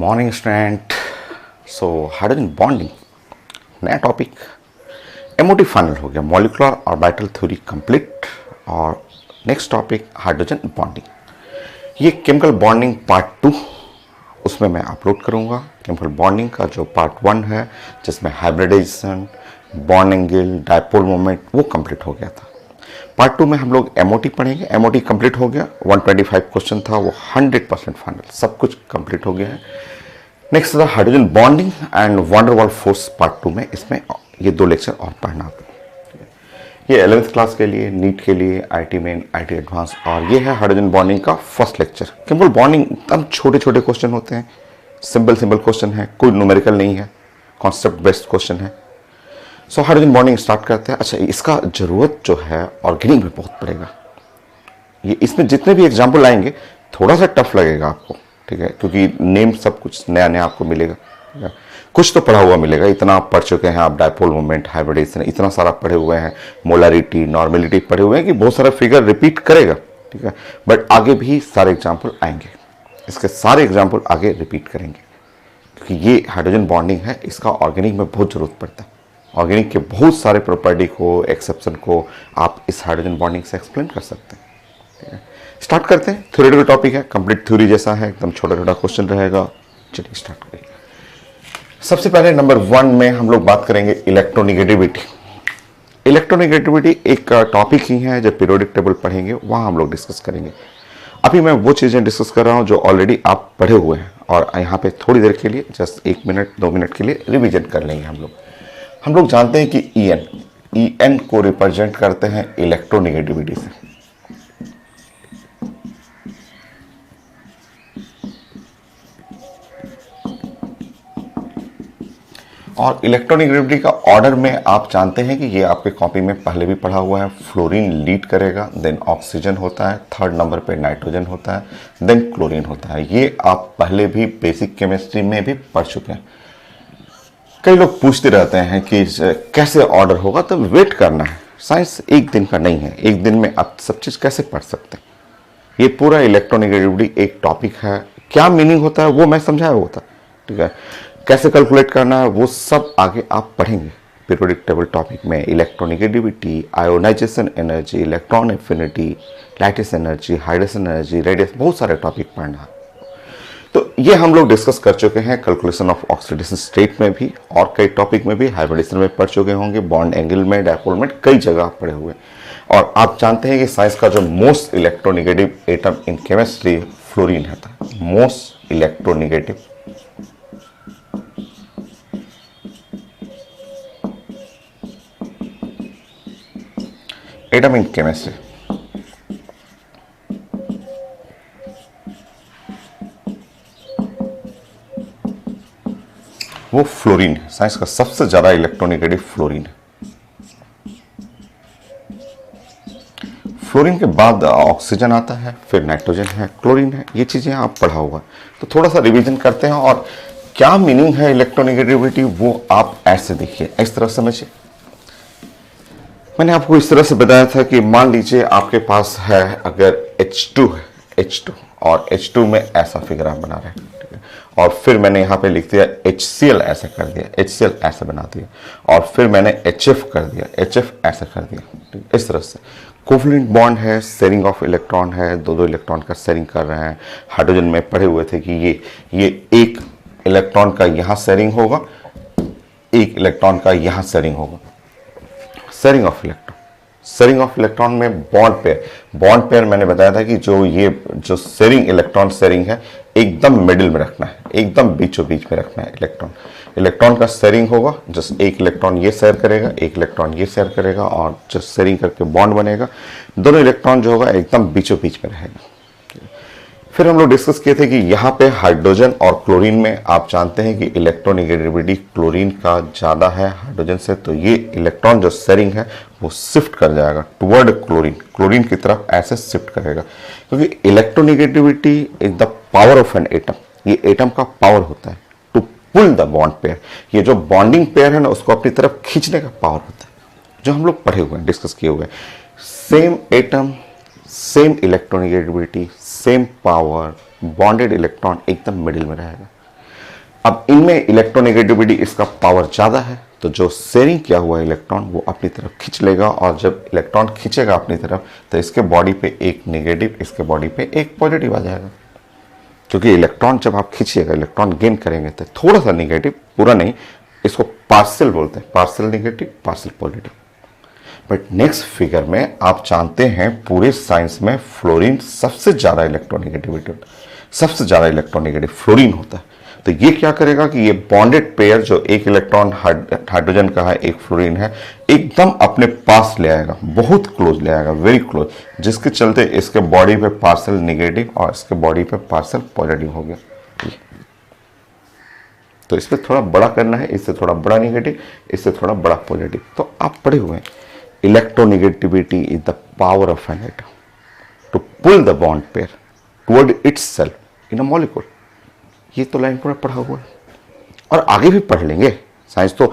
Morning student. सो hydrogen bonding नया topic. MOT final हो गया, मॉलिक्यूलर ऑर्बिटल थ्योरी कंप्लीट। और नेक्स्ट टॉपिक हाइड्रोजन बॉन्डिंग। ये केमिकल बॉन्डिंग पार्ट 2 उसमें मैं अपलोड करूंगा। केमिकल बॉन्डिंग का जो पार्ट 1 है जिसमें hybridization, bond angle, dipole moment वो कंप्लीट हो गया था। पार्ट 2 में हम लोग एमओटी पढ़ेंगे। एमओटी कंप्लीट हो गया, 125 क्वेश्चन था वो 100% फाइनल, सब कुछ कंप्लीट हो गया है। नेक्स्ट था hydrogen bonding and van der Waals force part 2 में। इसमें ये 2 लेक्चर और पढ़ना। ये 11th क्लास के लिए, नीट के लिए, आईटी मेन, आईटी एडवांस। और ये है हाइड्रोजन बॉन्डिंग का फर्स्ट लेक्चर। केमिकल बॉन्डिंग एकदम छोटे छोटे क्वेश्चन होते हैं, सिंपल क्वेश्चन है, कोई न्यूमेरिकल नहीं है, कॉन्सेप्ट बेस्ड क्वेश्चन है। सो हाइड्रोजन बॉन्डिंग स्टार्ट करते हैं। अच्छा, इसका जरूरत जो है ऑर्गेनिक में बहुत पड़ेगा। ये इसमें जितने भी एग्जाम्पल आएंगे थोड़ा सा टफ लगेगा आपको, ठीक है, क्योंकि नेम सब कुछ नया नया आपको मिलेगा। कुछ तो पढ़ा हुआ मिलेगा, इतना आप पढ़ चुके हैं आप, डायपोल मोमेंट, हाइब्रिडेशन, इतना सारा पढ़े हुए हैं, मोलारिटी, नॉर्मेलिटी पढ़े हुए हैं कि बहुत सारा फिगर रिपीट करेगा, ठीक है। बट आगे भी सारे एग्जाम्पल आएंगे, इसके सारे एग्जाम्पल आगे रिपीट करेंगे, क्योंकि ये हाइड्रोजन बॉन्डिंग है, इसका ऑर्गेनिक में बहुत जरूरत पड़ता है। ऑर्गेनिक के बहुत सारे प्रॉपर्टी को, एक्सेप्शन को आप इस हाइड्रोजन बॉन्डिंग से एक्सप्लेन कर सकते हैं, ठीक है। स्टार्ट करते हैं। थ्योरेटिकल टॉपिक है, कंप्लीट थ्योरी जैसा है, एकदम छोटा छोटा क्वेश्चन रहेगा। चलिए स्टार्ट करें। सबसे पहले नंबर 1 में हम लोग बात करेंगे इलेक्ट्रोनिगेटिविटी। इलेक्ट्रोनिगेटिविटी एक टॉपिक ही है, जब पीरियोडिक टेबल पढ़ेंगे वहां हम लोग डिस्कस करेंगे। अभी मैं वो चीजें डिस्कस कर रहा हूं जो ऑलरेडी आप पढ़े हुए हैं, और यहाँ पे थोड़ी देर के लिए जस्ट 1 मिनट 2 मिनट के लिए रिविजन कर लेंगे हम लोग। हम लोग जानते हैं कि EN को रिप्रेजेंट करते हैं इलेक्ट्रोनिगेटिविटी से। और इलेक्ट्रोनिगेटिविटी का ऑर्डर में आप जानते हैं कि ये आपके कॉपी में पहले भी पढ़ा हुआ है। फ्लोरीन लीड करेगा, देन ऑक्सीजन होता है, 3rd नंबर पे नाइट्रोजन होता है, देन क्लोरीन होता है। ये आप पहले भी बेसिक केमिस्ट्री में भी पढ़ चुके हैं। कई लोग पूछते रहते हैं कि कैसे ऑर्डर होगा, तो वेट करना है। साइंस एक दिन का नहीं है, एक दिन में आप सब चीज कैसे पढ़ सकते हैं। ये पूरा इलेक्ट्रोनिगेटिविटी एक टॉपिक है, क्या मीनिंग होता है वो मैं समझाया होता, ठीक है। कैसे कैलकुलेट करना है वो सब आगे आप पढ़ेंगे पीरियोडिक टेबल टॉपिक में। Electronegativity, ionization energy, electron affinity, lattice energy, hydrogen energy, radius, बहुत सारे टॉपिक पढ़ना है। तो ये हम लोग डिस्कस कर चुके हैं कैलकुलेशन ऑफ ऑक्सीडेशन स्टेट में भी, और कई टॉपिक में भी, हाइब्रिडेशन में पढ़ चुके होंगे, बॉन्ड एंगल में, डायपोल में, कई जगह पढ़े हुए। और आप जानते हैं कि साइंस का जो most electronegative atom in chemistry fluorine है, most electronegative. Atom in chemistry वो फ्लोरीन है। साइंस का सबसे ज्यादा इलेक्ट्रोनिगेटिव फ्लोरीन है। फ्लोरीन के बाद ऑक्सीजन आता है, फिर नाइट्रोजन है, क्लोरीन है। ये चीजें आप पढ़ा हुआ है, तो थोड़ा सा रिवीजन करते हैं। और क्या मीनिंग है इलेक्ट्रोनिगेटिविटी वो आप ऐसे देखिए, इस तरह समझिए। मैंने आपको इस तरह से बताया था कि मान लीजिए आपके पास है अगर H2 है, H2, और H2 में ऐसा फिगर आप बना रहे हैं, ठीक है। और फिर मैंने यहाँ पे लिख दिया HCl ऐसा कर दिया, HCl ऐसा बना दिया, और फिर मैंने HF कर दिया, HF ऐसा कर दिया, ठीक है। इस तरह से कोवलेंट बॉन्ड है, शेयरिंग ऑफ इलेक्ट्रॉन है, दो इलेक्ट्रॉन का शेयरिंग कर रहे हैं। हाइड्रोजन में पढ़े हुए थे कि ये एक इलेक्ट्रॉन का यहाँ शेयरिंग होगा, एक इलेक्ट्रॉन का यहाँ शेयरिंग होगा। शेयरिंग ऑफ इलेक्ट्रॉन में बॉन्ड पेयर मैंने बताया था कि जो शेयरिंग इलेक्ट्रॉन शेयरिंग है एकदम मिडिल में रखना है, एकदम बीचों बीच में रखना है। इलेक्ट्रॉन का शेयरिंग होगा, जस्ट एक इलेक्ट्रॉन ये शेयर करेगा, एक इलेक्ट्रॉन ये शेयर करेगा, और जस्ट शेयरिंग करके बॉन्ड बनेगा। दोनों इलेक्ट्रॉन जो होगा एकदम बीचों बीच में रहेगा। फिर हम लोग डिस्कस किए थे कि यहाँ पे हाइड्रोजन और क्लोरीन में आप जानते हैं कि इलेक्ट्रोनिगेटिविटी क्लोरीन का ज्यादा है हाइड्रोजन से, तो ये इलेक्ट्रॉन जो शेयरिंग है वो शिफ्ट कर जाएगा टुवर्ड क्लोरीन की तरफ ऐसे शिफ्ट करेगा, क्योंकि electronegativity is the power of an atom. ये एटम का पावर होता है to pull the bond pair. ये जो बॉन्डिंग पेयर है ना, उसको अपनी तरफ खींचने का पावर होता है, जो हम लोग पढ़े हुए हैं, डिस्कस किए हुए हैं। Same atom, same electronegativity, same power, bonded electron एकदम मिडिल में रहेगा। अब इनमें इलेक्ट्रोनेगेटिविटी इसका पावर ज़्यादा है, तो जो शेयरिंग किया हुआ इलेक्ट्रॉन वो अपनी तरफ खींच लेगा, और जब इलेक्ट्रॉन खींचेगा अपनी तरफ तो इसके बॉडी पे एक नेगेटिव, इसके बॉडी पे एक पॉजिटिव आ जाएगा। क्योंकि इलेक्ट्रॉन जब आप खींचिएगा, इलेक्ट्रॉन गेन करेंगे तो थोड़ा सा नेगेटिव, पूरा नहीं, इसको पार्शियल बोलते हैं, partial negative partial positive. But next figure में आप जानते हैं पूरे साइंस में फ्लोरीन सबसे ज़्यादा इलेक्ट्रोनेगेटिविटी, सबसे ज़्यादा इलेक्ट्रोनेगेटिव फ्लोरीन होता है। तो ये क्या करेगा कि ये बॉन्डेड पेयर जो एक इलेक्ट्रॉन हाइड्रोजन का है, एक फ्लोरीन है, एकदम अपने पास ले आएगा, बहुत क्लोज ले आएगा, वेरी क्लोज, जिसके चलते इसके बॉडी पे पार्शियल नेगेटिव और इसके बॉडी पे पार्शियल पॉजिटिव हो गया। तो इसमें थोड़ा बड़ा करना है, इससे थोड़ा बड़ा नेगेटिव, इससे थोड़ा बड़ा पॉजिटिव। तो आप पढ़े हुए हैं, electronegativity is the power of an atom to pull the bond pair toward itself in a molecule. ये तो लाइन पूरा पढ़ा हुआ है, और आगे भी पढ़ लेंगे। साइंस तो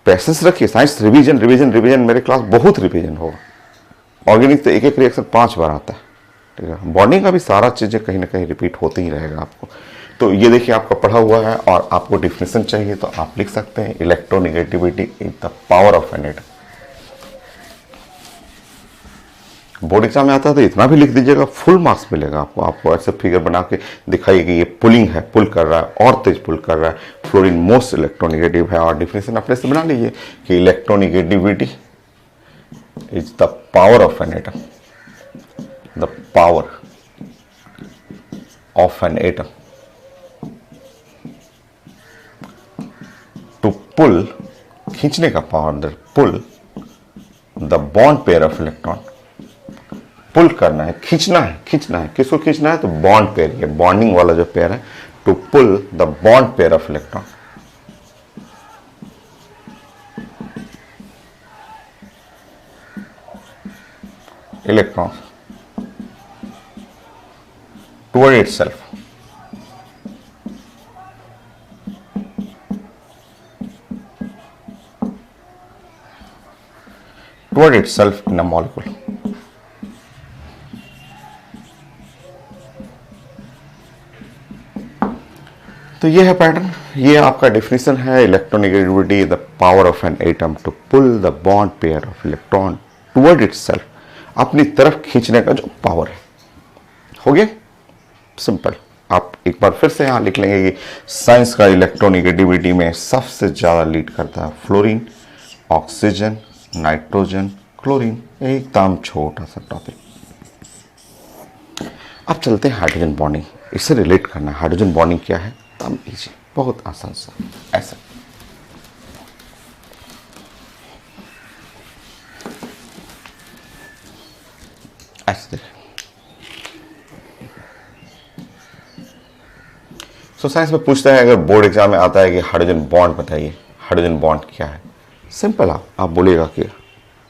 पैसेंस रखिए, साइंस रिवीजन रिवीजन रिवीजन, मेरे क्लास बहुत रिवीजन होगा। ऑर्गेनिक तो एक एक रिएक्शन 5 बार आता है, ठीक है। बॉन्डिंग का भी सारा चीज़ें कहीं ना कहीं रिपीट होते ही रहेगा आपको। तो ये देखिए आपका पढ़ा हुआ है, और आपको डिफिनेशन चाहिए तो आप लिख सकते हैं, electronegativity is the power of an atom. Board exam में आता है तो इतना भी लिख दीजिएगा, फुल मार्क्स मिलेगा आपको। आपको ऐसे फिगर बना के दिखाइए कि ये पुलिंग है, पुल कर रहा है और तेज पुल कर रहा है, फ्लोरीन मोस्ट इलेक्ट्रोनेगेटिव है, और डिफिनेशन अपने से बना लीजिए कि electronegativity is the power of an atom, the power of an atom to pull, खींचने का power, pull the bond pair of electron. Pull करना है, खींचना है, खींचना है, किसको खींचना है? तो बॉन्ड पेयर, ये बॉन्डिंग वाला जो पेयर है, to pull the bond pair of electron. Electron toward itself, toward itself in a molecule. तो ये है पैटर्न, ये आपका डेफिनेशन है, electronegativity the power of an atom to pull the bond pair of electron toward itself, अपनी तरफ खींचने का जो पावर है। हो गया सिंपल। आप एक बार फिर से यहाँ लिख लेंगे कि साइंस का इलेक्ट्रोनेगेटिविटी में सबसे ज़्यादा लीड करता है फ्लोरीन, ऑक्सीजन, नाइट्रोजन, क्लोरीन। एकदम छोटा सा टॉपिक। अब चलते हैं हाइड्रोजन बॉन्डिंग, इससे रिलेट करना है। हाइड्रोजन बॉन्डिंग क्या है? हम इजी, बहुत आसान सा, ऐसा ऐसे देखें। सो साइंस में पूछता है, अगर बोर्ड एग्जाम में आता है कि हाइड्रोजन बॉन्ड बताइए, हाइड्रोजन बॉन्ड क्या है? सिंपल, आप बोलिएगा कि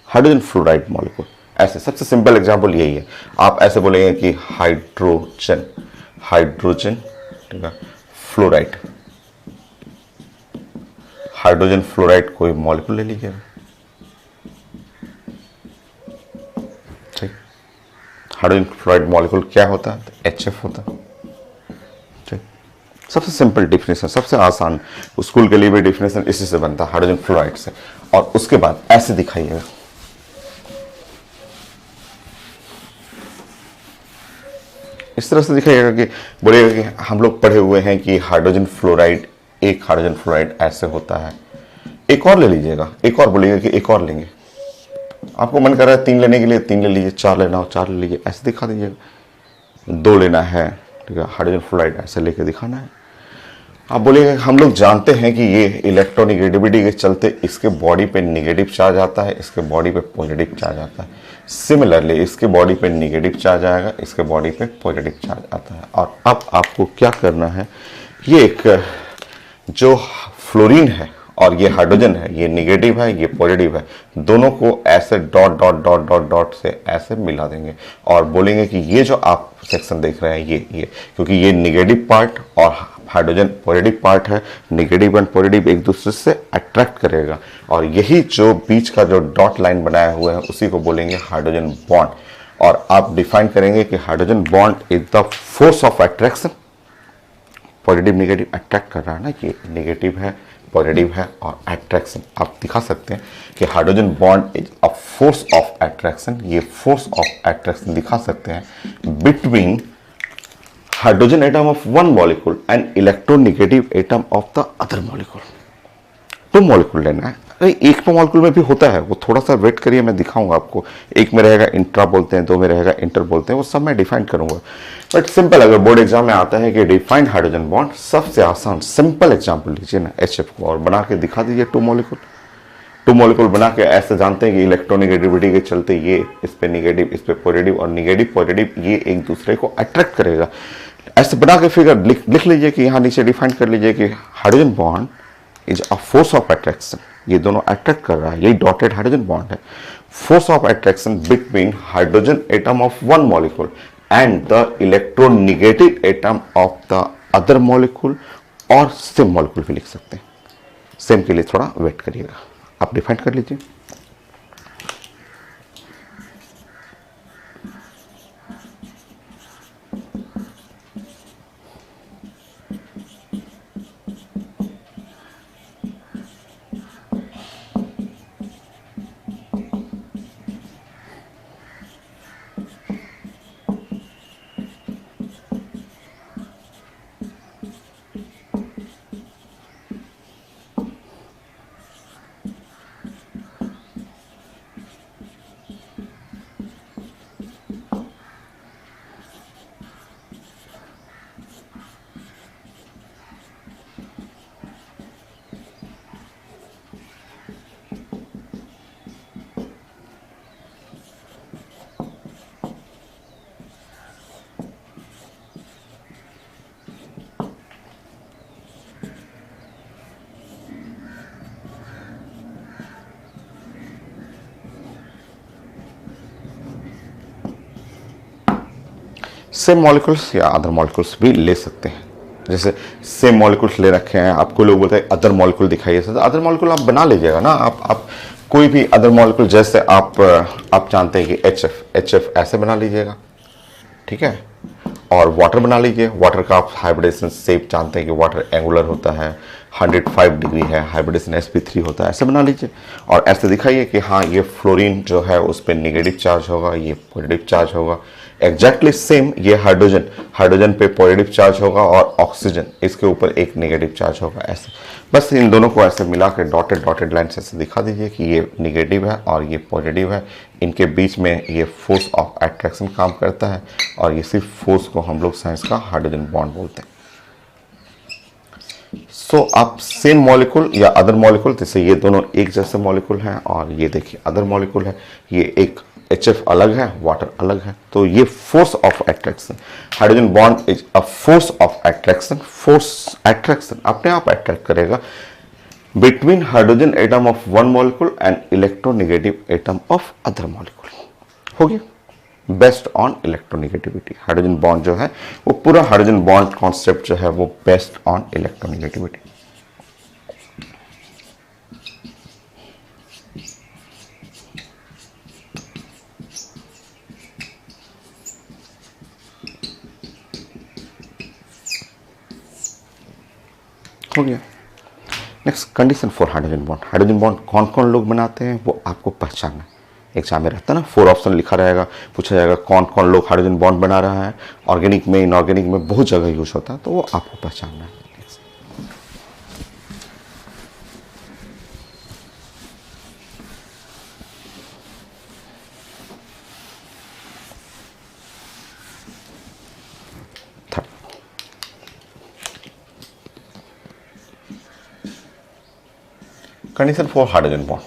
हाइड्रोजन फ्लोराइड मॉलिक्यूल। ऐसे सबसे सिंपल एग्जांपल यही है। आप ऐसे बोलेंगे कि हाइड्रोजन, हाइड्रोजन, ठीक है, फ्लोराइड, हाइड्रोजन फ्लोराइड कोई मॉलिक्यूल ले लीजिएगा, ठीक। हाइड्रोजन फ्लोराइड मॉलिक्यूल क्या होता है? HF होता है, ठीक। सबसे सिंपल डिफिनेशन, सबसे आसान, स्कूल के लिए भी डिफिनेशन इसी से बनता है, हाइड्रोजन फ्लोराइड से। और उसके बाद ऐसे दिखाइएगा, इस तरह से दिखाइएगा कि बोलिएगा कि हम लोग पढ़े हुए हैं कि हाइड्रोजन फ्लोराइड, एक हाइड्रोजन फ्लोराइड ऐसे होता है। एक और ले लीजिएगा, एक और बोलिएगा कि एक और लेंगे। आपको मन कर रहा है 3 लेने के लिए 3 ले लीजिए, 4 लेना हो 4 ले लीजिए, ऐसे दिखा दीजिएगा। 2 लेना है, ठीक है, हाइड्रोजन फ्लोराइड ऐसे लेके दिखाना है। आप बोलिएगा हम लोग जानते हैं कि ये इलेक्ट्रोनेगेटिविटी के चलते इसके बॉडी पे नेगेटिव चार्ज आता है, इसके बॉडी पे पॉजिटिव चार्ज आता है। सिमिलरली इसके बॉडी पे नेगेटिव चार्ज आएगा, इसके बॉडी पे पॉजिटिव चार्ज आता है। और अब आपको क्या करना है, ये एक जो फ्लोरीन है और ये हाइड्रोजन है, ये नेगेटिव है, ये पॉजिटिव है, दोनों को ऐसे dot dot dot dot dot से ऐसे मिला देंगे और बोलेंगे कि ये जो आप सेक्शन देख रहे हैं ये क्योंकि ये नेगेटिव पार्ट और हाइड्रोजन पॉजिटिव पार्ट है, नेगेटिव एंड पॉजिटिव एक दूसरे से अट्रैक्ट करेगा, और यही जो बीच का जो डॉट लाइन बनाया हुआ है उसी को बोलेंगे हाइड्रोजन बॉन्ड। और आप डिफाइन करेंगे कि hydrogen bond is the force of attraction positive negative attract कर रहा है ना, ये नेगेटिव है, पॉजिटिव है और अट्रैक्शन आप दिखा सकते हैं कि hydrogen bond is a force of attraction. ये फोर्स ऑफ अट्रैक्शन दिखा सकते हैं between hydrogen atom of one molecule and electronegative atom of the other molecule. दो मॉलिक्यूल लेना है, अरे एक तो मॉलिक्यूल में भी होता है, वो थोड़ा सा वेट करिए, मैं दिखाऊंगा आपको। एक में रहेगा इंट्रा बोलते हैं, दो में रहेगा इंटर बोलते हैं, वो सब मैं डिफाइन करूंगा। बट सिंपल, अगर बोर्ड एग्जाम में आता है कि डिफाइंड हाइड्रोजन बॉन्ड, सबसे आसान सिंपल एग्जाम्पल लीजिए ना HF को और बना के दिखा दीजिए टू मॉलिक्यूल बना के। ऐसे जानते हैं कि इलेक्ट्रोनेगेटिविटी के चलते ये इस पे नेगेटिव, इस पे पॉजिटिव, और नेगेटिव पॉजिटिव ये एक दूसरे को अट्रैक्ट करेगा। ऐसे बना के फिगर लिख लीजिए कि यहाँ नीचे डिफाइन कर लीजिए कि hydrogen bond is a force of attraction. ये दोनों अट्रैक्ट कर रहा है, यही डॉटेड हाइड्रोजन बॉन्ड है। Force of attraction between hydrogen atom of one molecule and the electronegative atom of the other molecule, और सेम मॉलिक्यूल भी लिख सकते हैं। सेम के लिए थोड़ा वेट करिएगा, आप डिफाइन कर लीजिए। सेम मॉलिक्यूल्स या अदर मॉलिक्यूल्स भी ले सकते हैं। जैसे सेम मॉलिक्यूल्स ले रखे हैं, आपको लोग बोलते हैं अदर मॉलिक्यूल दिखाइए, तो अदर मॉलिक्यूल आप बना लीजिएगा ना। आप कोई भी अदर मॉलिक्यूल, जैसे आप जानते हैं कि HF ऐसे बना लीजिएगा, ठीक है। और वाटर बना लीजिए, वाटर का आप हाइब्रिडेशन शेप जानते हैं कि वाटर एंगुलर होता है, 105 डिग्री है, हाइब्रिडेशन sp3 होता है, ऐसे बना लीजिए। और ऐसे दिखाइए कि हाँ ये फ्लोरीन जो है उस पर निगेटिव चार्ज होगा, ये पॉजिटिव चार्ज होगा। एग्जैक्टली सेम ये हाइड्रोजन पे पॉजिटिव चार्ज होगा और ऑक्सीजन इसके ऊपर एक नेगेटिव चार्ज होगा। ऐसे बस इन दोनों को ऐसे मिला के डॉटेड लाइन से ऐसे दिखा दीजिए कि ये नेगेटिव है और ये पॉजिटिव है। इनके बीच में ये फोर्स ऑफ अट्रैक्शन काम करता है, और ये सिर्फ फोर्स को हम लोग साइंस का हाइड्रोजन बॉन्ड बोलते हैं। सो आप सेम मॉलिक्यूल या अदर मॉलिक्यूल, जैसे ये दोनों एक जैसे मॉलिक्यूल हैं और ये देखिए अदर मॉलिक्यूल है, ये एक HF अलग है, वाटर अलग है, तो ये force of attraction, hydrogen bond is a force of attraction. Force attraction अपने आप अट्रैक्ट करेगा between hydrogen atom of one molecule and electronegative atom of other molecule. हो गया based on electronegativity. Hydrogen bond जो है वो पूरा हाइड्रोजन बॉन्ड कॉन्सेप्ट जो है वो बेस्ड ऑन इलेक्ट्रोनेगेटिविटी। हो गया। Next condition for hydrogen bond. Hydrogen bond कौन कौन लोग बनाते हैं वो आपको पहचानना है। एग्जाम में रहता है ना, 4 ऑप्शन लिखा रहेगा, पूछा जाएगा कौन कौन लोग हाइड्रोजन बॉन्ड बना रहा है। ऑर्गेनिक में, इनऑर्गेनिक में बहुत जगह यूज होता है, तो वो आपको पहचानना है। Condition for hydrogen bond.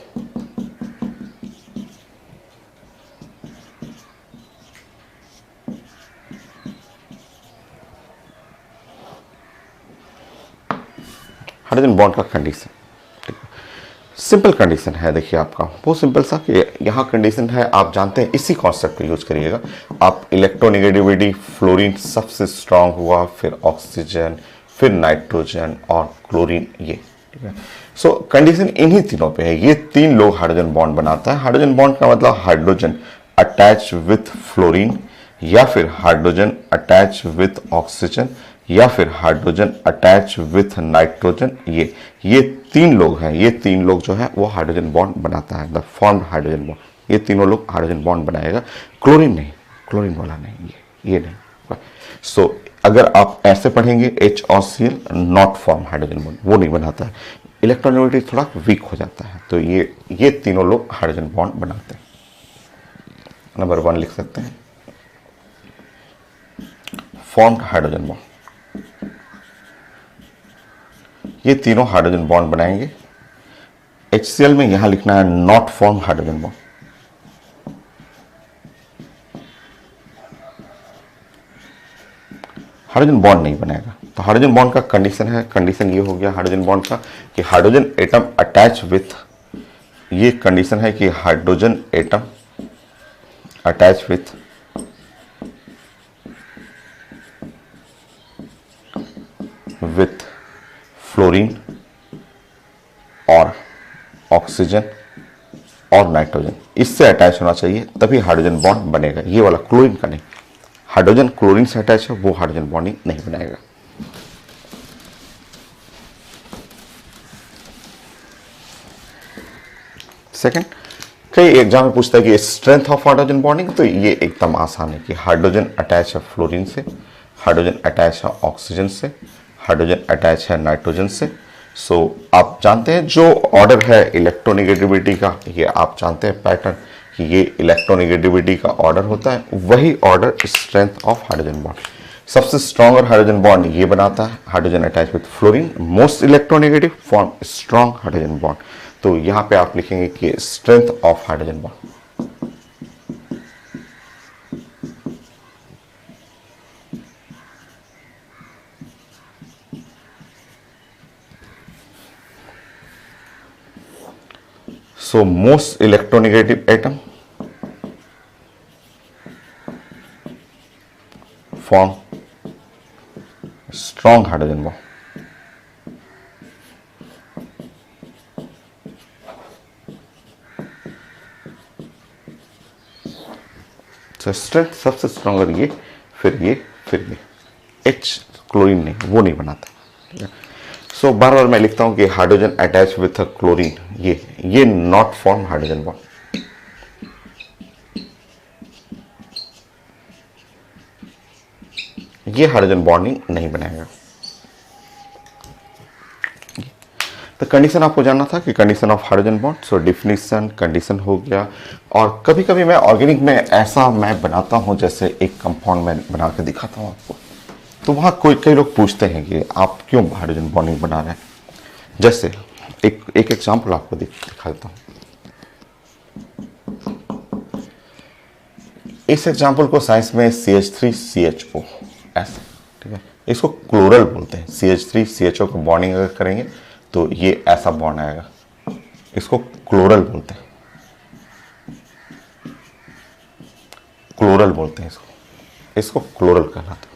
Hydrogen bond का कंडीशन सिंपल कंडीशन है। देखिए आपका बहुत सिंपल सा कि यहाँ कंडीशन है, आप जानते हैं, इसी कॉन्सेप्ट को यूज करिएगा आप। इलेक्ट्रोनेगेटिविटी फ्लोरीन सबसे स्ट्रांग हुआ, फिर ऑक्सीजन, फिर नाइट्रोजन और क्लोरीन, ये ठीक है। सो कंडीशन इन्हीं तीनों पे है। ये 3 लोग हाइड्रोजन बॉन्ड बनाता है। हाइड्रोजन बॉन्ड का मतलब हाइड्रोजन अटैच विथ फ्लोरीन, या फिर हाइड्रोजन अटैच विथ ऑक्सीजन, या फिर हाइड्रोजन अटैच विथ नाइट्रोजन, ये तीन लोग हैं, ये तीन लोग जो है वो हाइड्रोजन बॉन्ड बनाता है, द फॉर्म्ड हाइड्रोजन बॉन्ड, ये तीनों लोग हाइड्रोजन बॉन्ड बनाएगा। क्लोरीन नहीं, क्लोरीन वाला नहीं, ये नहीं। सो अगर आप ऐसे पढ़ेंगे H और Cl not form hydrogen bond, वो नहीं बनाता है, इलेक्ट्रोनेगेटिव थोड़ा वीक हो जाता है, तो ये तीनों लोग हाइड्रोजन बॉन्ड बनाते हैं। नंबर 1 लिख सकते हैं, फॉर्म्ड हाइड्रोजन बॉन्ड, ये तीनों हाइड्रोजन बॉन्ड बनाएंगे। HCl में यहां लिखना है not form hydrogen bond, hydrogen bond नहीं बनेगा। तो हाइड्रोजन बॉन्ड का कंडीशन है, कंडीशन ये हो गया हाइड्रोजन बॉन्ड का कि हाइड्रोजन एटम अटैच विथ, ये कंडीशन है कि hydrogen atom attach with fluorine और ऑक्सीजन और नाइट्रोजन, इससे अटैच होना चाहिए तभी हाइड्रोजन बॉन्ड बनेगा। ये वाला क्लोरीन का नहीं, हाइड्रोजन क्लोरीन से अटैच है वो हाइड्रोजन बॉन्डिंग नहीं बनाएगा। सेकंड, कई एग्जाम में पूछता है कि स्ट्रेंथ ऑफ हाइड्रोजन बॉन्डिंग, तो ये एकदम आसान है कि हाइड्रोजन अटैच है फ्लोरीन से, हाइड्रोजन अटैच है ऑक्सीजन से, हाइड्रोजन अटैच है नाइट्रोजन से। सो आप जानते हैं जो ऑर्डर है इलेक्ट्रोनेगेटिविटी का, ये आप जानते हैं पैटर्न कि ये इलेक्ट्रोनेगेटिविटी का ऑर्डर होता है, वही order strength of hydrogen bond. सबसे स्ट्रॉन्गर हाइड्रोजन बॉन्ड ये बनाता है, hydrogen attach with fluorine, most electronegative form strong hydrogen bond. तो यहां पे आप लिखेंगे कि strength of hydrogen bond. So most electronegative atom form strong hydrogen bond. So strength सबसे स्ट्रॉन्गर ये, फिर ये, फिर ये। H क्लोरीन नहीं, वो नहीं बनाता। सो बार बार मैं लिखता हूं कि हाइड्रोजन अटैच विथ क्लोरीन, ये नॉट फॉर्म हाइड्रोजन बॉन्ड। ये हाइड्रोजन बॉन्डिंग नहीं बनाएगा। तो कंडीशन आपको जानना था कि condition of hydrogen bond, so definition condition हो गया। और कभी कभी मैं ऑर्गेनिक में ऐसा मैं बनाता हूं जैसे एक कंपाउंड में बना के दिखाता हूं आपको, तो वहां कई लोग पूछते हैं कि आप क्यों हाइड्रोजन बॉन्डिंग बना रहे हैं। जैसे एक एग्जांपल आपको दिखा देता हूं। इस एग्जांपल को साइंस में CH3CHO ऐसे, ठीक है, इसको क्लोरल बोलते हैं। CH3CHO को बॉन्डिंग अगर करेंगे तो ये ऐसा बॉन्ड आएगा, इसको क्लोरल बोलते हैं, क्लोरल बोलते हैं इसको क्लोरल कहलाता है।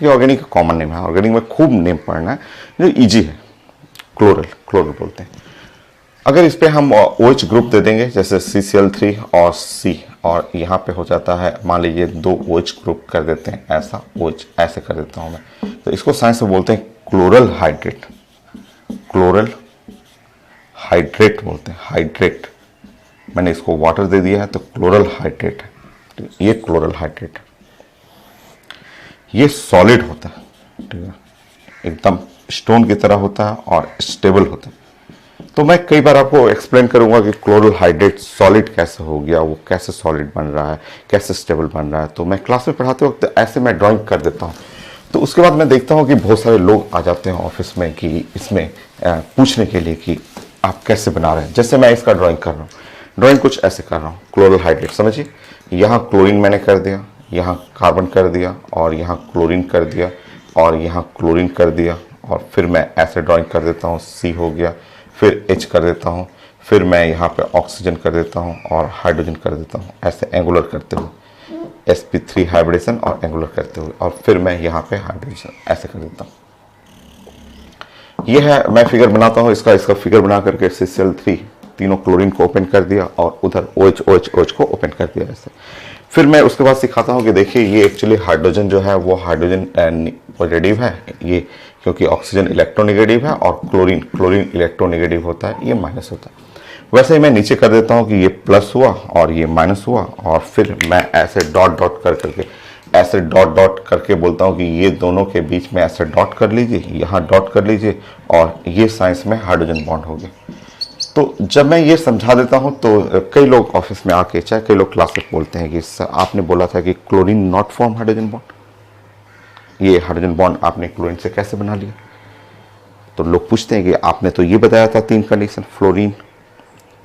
ये ऑर्गेनिक का कॉमन नेम है, ऑर्गेनिक में खूब नेम पढ़ना है जो इजी है, क्लोरल बोलते हैं। अगर इस पे हम OH ग्रुप दे देंगे जैसे CCl3 और C, और यहाँ पे हो जाता है, मान लीजिए 2 OH ग्रुप कर देते हैं, ऐसा OH ऐसे कर देता हूँ मैं, तो इसको साइंस में बोलते हैं क्लोरल हाइड्रेट, क्लोरल हाइड्रेट बोलते हैं, हाइड्रेट। मैंने इसको वाटर दे दिया है तो क्लोरल हाइड्रेट है, ये क्लोरल हाइड्रेट है। ये सॉलिड होता है, ठीक है, एकदम स्टोन की तरह होता है और स्टेबल होता है। तो मैं कई बार आपको एक्सप्लेन करूंगा कि क्लोरल हाइड्रेट सॉलिड कैसे हो गया, वो कैसे सॉलिड बन रहा है, कैसे स्टेबल बन रहा है। तो मैं क्लास में पढ़ाते वक्त ऐसे मैं ड्राइंग कर देता हूँ। तो उसके बाद मैं देखता हूँ कि बहुत सारे लोग आ जाते हैं ऑफिस में कि इसमें पूछने के लिए कि आप कैसे बना रहे हैं। जैसे मैं इसका ड्राइंग कर रहा हूँ, ड्राइंग कुछ ऐसे कर रहा हूँ, क्लोरल हाइड्रेट समझिए, यहाँ क्लोरीन मैंने कर दिया, यहाँ कार्बन कर दिया, और यहाँ क्लोरीन कर दिया, और यहाँ क्लोरीन कर दिया, और फिर मैं ऐसे ड्राइंग कर देता हूँ, C हो गया, फिर H कर देता हूँ, फिर मैं यहाँ पे ऑक्सीजन कर देता हूँ और हाइड्रोजन कर देता हूँ, ऐसे एंगुलर करते हुए, sp3 हाइब्रिडेशन और एंगुलर करते हुए, और फिर मैं यहाँ पे हाइड्रोजन ऐसे कर देता हूँ। ये है, मैं फिगर बनाता हूँ इसका फिगर बना करके CCl3 तीनों क्लोरीन को ओपन कर दिया और उधर OH OH OH को ओपन कर दिया ऐसे। फिर मैं उसके बाद सिखाता हूँ कि देखिए ये एक्चुअली हाइड्रोजन जो है वो हाइड्रोजन पॉजिटिव है ये, क्योंकि ऑक्सीजन इलेक्ट्रोनेगेटिव है और क्लोरीन क्लोरीन इलेक्ट्रोनेगेटिव होता है, ये माइनस होता है। वैसे ही मैं नीचे कर देता हूँ कि ये प्लस हुआ और ये माइनस हुआ, और फिर मैं ऐसे डॉट डॉट कर करके ऐसे डॉट डॉट करके बोलता हूँ कि ये दोनों के बीच में ऐसे डॉट कर लीजिए, यहाँ डॉट कर लीजिए, और ये साइंस में हाइड्रोजन बॉन्ड हो गया। तो जब मैं ये समझा देता हूँ तो कई लोग ऑफिस में आके, चाहे कई लोग क्लास में बोलते हैं कि सर आपने बोला था कि chlorine not form hydrogen bond, ये हाइड्रोजन बॉन्ड आपने क्लोरीन से कैसे बना लिया। तो लोग पूछते हैं कि आपने तो ये बताया था 3 कंडीशन, फ्लोरीन,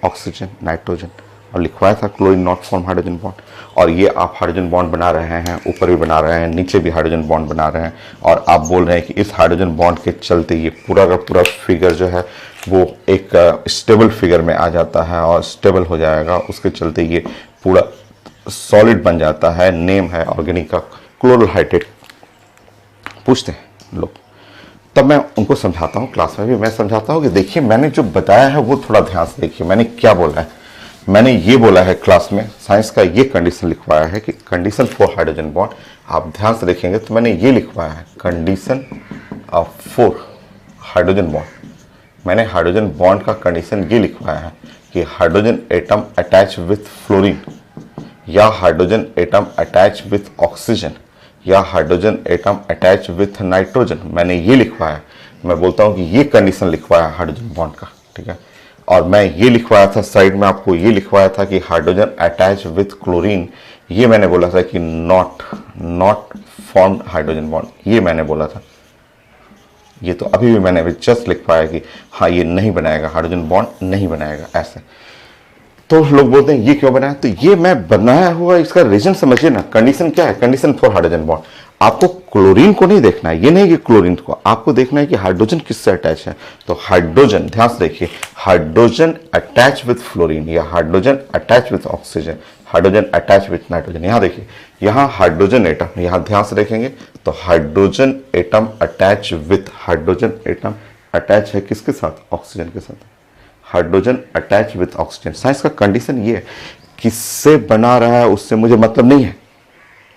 ऑक्सीजन, नाइट्रोजन, और लिखवाया था chlorine not form hydrogen bond, और ये आप हाइड्रोजन बॉन्ड बना रहे हैं, ऊपर भी बना रहे हैं, नीचे भी हाइड्रोजन बॉन्ड बना रहे हैं, और आप बोल रहे हैं कि इस हाइड्रोजन बॉन्ड के चलते ये पूरा का पूरा फिगर जो है वो एक स्टेबल फिगर में आ जाता है और स्टेबल हो जाएगा, उसके चलते ये पूरा सॉलिड बन जाता है। नेम है ऑर्गेनिक का क्लोरल हाइड्रेट। पूछते हैं लोग, तब मैं उनको समझाता हूँ, क्लास में भी मैं समझाता हूँ कि देखिए मैंने जो बताया है वो थोड़ा ध्यान से देखिए, मैंने क्या बोला है। मैंने ये बोला है क्लास में, साइंस का ये कंडीशन लिखवाया है कि कंडीशन फॉर हाइड्रोजन बॉन्ड, आप ध्यान से देखेंगे तो मैंने ये लिखवाया है कंडीशन फॉर हाइड्रोजन बॉन्ड। मैंने हाइड्रोजन बॉन्ड का कंडीशन ये लिखवाया है कि hydrogen atom attach with fluorine, या hydrogen atom attach with oxygen, या hydrogen atom attach with nitrogen. मैंने ये लिखवाया है, मैं बोलता हूँ कि ये कंडीशन लिखवाया है हाइड्रोजन बॉन्ड का, ठीक है। और मैं ये लिखवाया था साइड में, आपको ये लिखवाया था कि हाइड्रोजन अटैच विथ क्लोरीन, ये मैंने बोला था कि नॉट फॉर्म्ड हाइड्रोजन बॉन्ड, ये मैंने बोला था। ये तो अभी भी मैंने जस्ट लिख पाया कि हाँ ये नहीं बनाएगा, हाइड्रोजन बॉन्ड नहीं बनाएगा ऐसे। तो लोग बोलते हैं ये क्यों बनाया, तो ये मैं बनाया हुआ इसका रीजन समझिए ना। कंडीशन क्या है, कंडीशन फॉर हाइड्रोजन बॉन्ड। आपको क्लोरीन को नहीं देखना है, ये नहीं कि क्लोरीन को, आपको देखना है कि हाइड्रोजन किससे अटैच है। तो हाइड्रोजन, ध्यान से देखिए, हाइड्रोजन अटैच विथ फ्लोरीन, या hydrogen attach with oxygen, hydrogen attach with nitrogen. यहां देखिए, यहां हाइड्रोजन एटम, यहां ध्यान से देखेंगे तो hydrogen atom attach with, hydrogen atom attach है किसके साथ, ऑक्सीजन के साथ। Hydrogen attach with oxygen, science का कंडीशन ये है, किससे बना रहा है उससे मुझे मतलब नहीं है,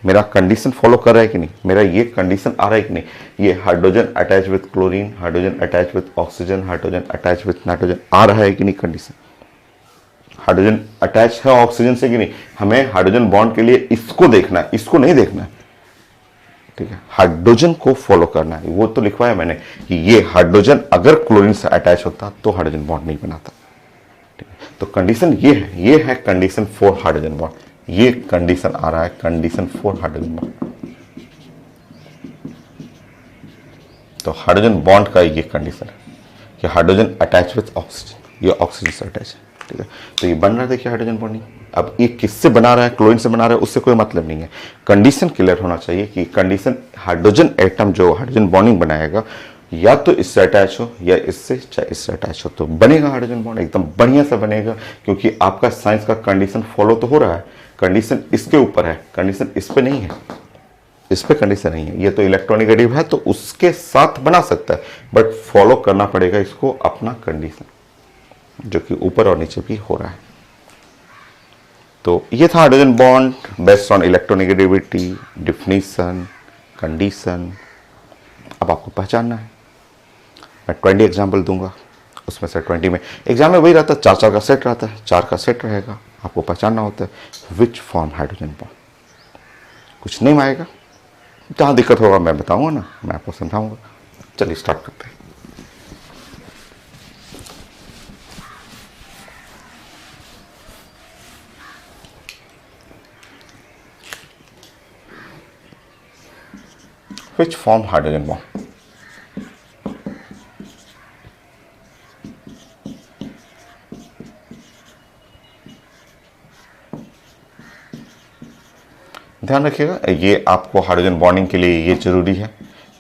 मेरा कंडीशन फॉलो कर रहा है कि नहीं, मेरा ये कंडीशन आ रहा है कि नहीं। ये hydrogen attach with chlorine, hydrogen attach with oxygen, hydrogen attach with nitrogen आ रहा है कि नहीं कंडीशन। हाइड्रोजन अटैच है ऑक्सीजन से कि नहीं, हमें हाइड्रोजन बॉन्ड के लिए इसको देखना है, इसको नहीं देखना है, ठीक है। हाइड्रोजन को फॉलो करना है, वो तो लिखवाया मैंने कि ये हाइड्रोजन अगर क्लोरीन से अटैच होता तो हाइड्रोजन बॉन्ड नहीं बनाता, ठीक है। तो कंडीशन ये है कंडीशन फॉर हाइड्रोजन बॉन्ड। ये कंडीशन आ रहा है कंडीशन फॉर हाइड्रोजन बॉन्ड। तो हाइड्रोजन बॉन्ड का ये कंडीशन है कि हाइड्रोजन अटैच विथ ऑक्सीजन, ये ऑक्सीजन से अटैच है, ठीक है। तो ये बन रहा है, देखिए हाइड्रोजन बॉन्डिंग। अब ये किससे बना रहा है, क्लोरीन से बना रहा है, उससे कोई मतलब नहीं है। कंडीशन क्लियर होना चाहिए कि कंडीशन हाइड्रोजन एटम जो हाइड्रोजन बॉन्डिंग बनाएगा, या तो इससे अटैच हो या इससे, चाहे इससे अटैच हो, तो बनेगा हाइड्रोजन बॉन्ड, एकदम बढ़िया से बनेगा। क्योंकि आपका साइंस का कंडीशन फॉलो तो हो रहा है, कंडीशन इसके ऊपर है, कंडीशन इस पे नहीं है, इस पे कंडीशन नहीं है। ये तो इलेक्ट्रोनेगेटिव है तो उसके साथ बना सकता है, बट फॉलो करना पड़ेगा इसको अपना कंडीशन, जो कि ऊपर और नीचे भी हो रहा है। तो ये था hydrogen bond based on electronegativity, definition, condition. अब आपको पहचानना है। मैं 20 एग्जाम्पल दूंगा, उसमें से 20 में एग्जाम में वही रहता है, 4 का सेट रहता है, 4 का सेट रहेगा, आपको पहचानना होता है विच फॉर्म हाइड्रोजन बॉन्ड। कुछ नहीं आएगा, जहाँ दिक्कत होगा मैं बताऊंगा ना, मैं आपको समझाऊंगा। चलिए स्टार्ट करते हैं। Which form hydrogen bond? ध्यान रखिएगा, ये आपको हाइड्रोजन बॉन्डिंग के लिए ये जरूरी है,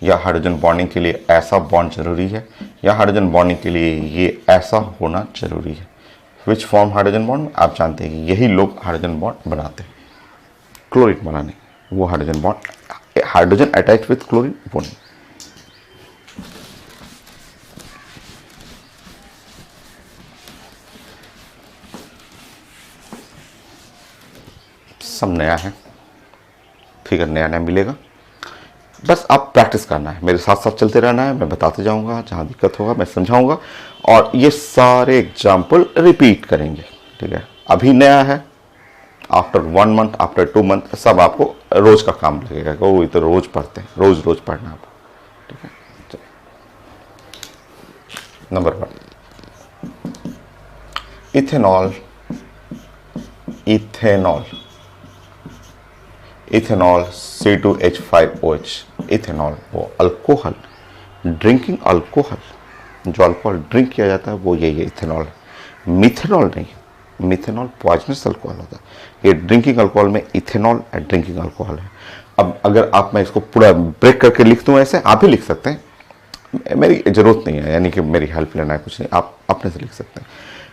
या हाइड्रोजन बॉन्डिंग के लिए ऐसा बॉन्ड जरूरी है, या हाइड्रोजन बॉन्डिंग के लिए ये ऐसा होना जरूरी है। विच फॉर्म हाइड्रोजन बॉन्ड, आप जानते हैं कि यही लोग हाइड्रोजन बॉन्ड बनाते हैं, क्लोरीन बनाने, वो hydrogen bond, hydrogen attach with chlorine वो नहीं। सब नया है, फिगर नया नया मिलेगा, बस आप प्रैक्टिस करना है, मेरे साथ साथ चलते रहना है, मैं बताते जाऊंगा, जहाँ दिक्कत होगा मैं समझाऊंगा और ये सारे एग्जाम्पल रिपीट करेंगे। ठीक है, अभी नया है, आफ्टर 1 मंथ, आफ्टर 2 मंथ सब आपको रोज का काम लगेगा, वो तो रोज पढ़ते हैं, रोज रोज पढ़ना आपको। ठीक है, number 1, ethanol. Ethanol, ethanol C2H5OH, ethanol वो अल्कोहल, ड्रिंकिंग अल्कोहल, जो अल्कोहल ड्रिंक किया जाता है वो यही है, इथेनॉल है। मिथेनॉल नहीं, मिथेनॉल पॉइजनस अल्कोहल होता है, ये ड्रिंकिंग अल्कोहल में इथेनॉल ड्रिंकिंग अल्कोहल है। अब अगर आप, मैं इसको पूरा ब्रेक करके लिख दूँ, ऐसे आप भी लिख सकते हैं, मेरी ज़रूरत नहीं है, यानी कि मेरी हेल्प लेना है कुछ नहीं, आप अपने से लिख सकते हैं।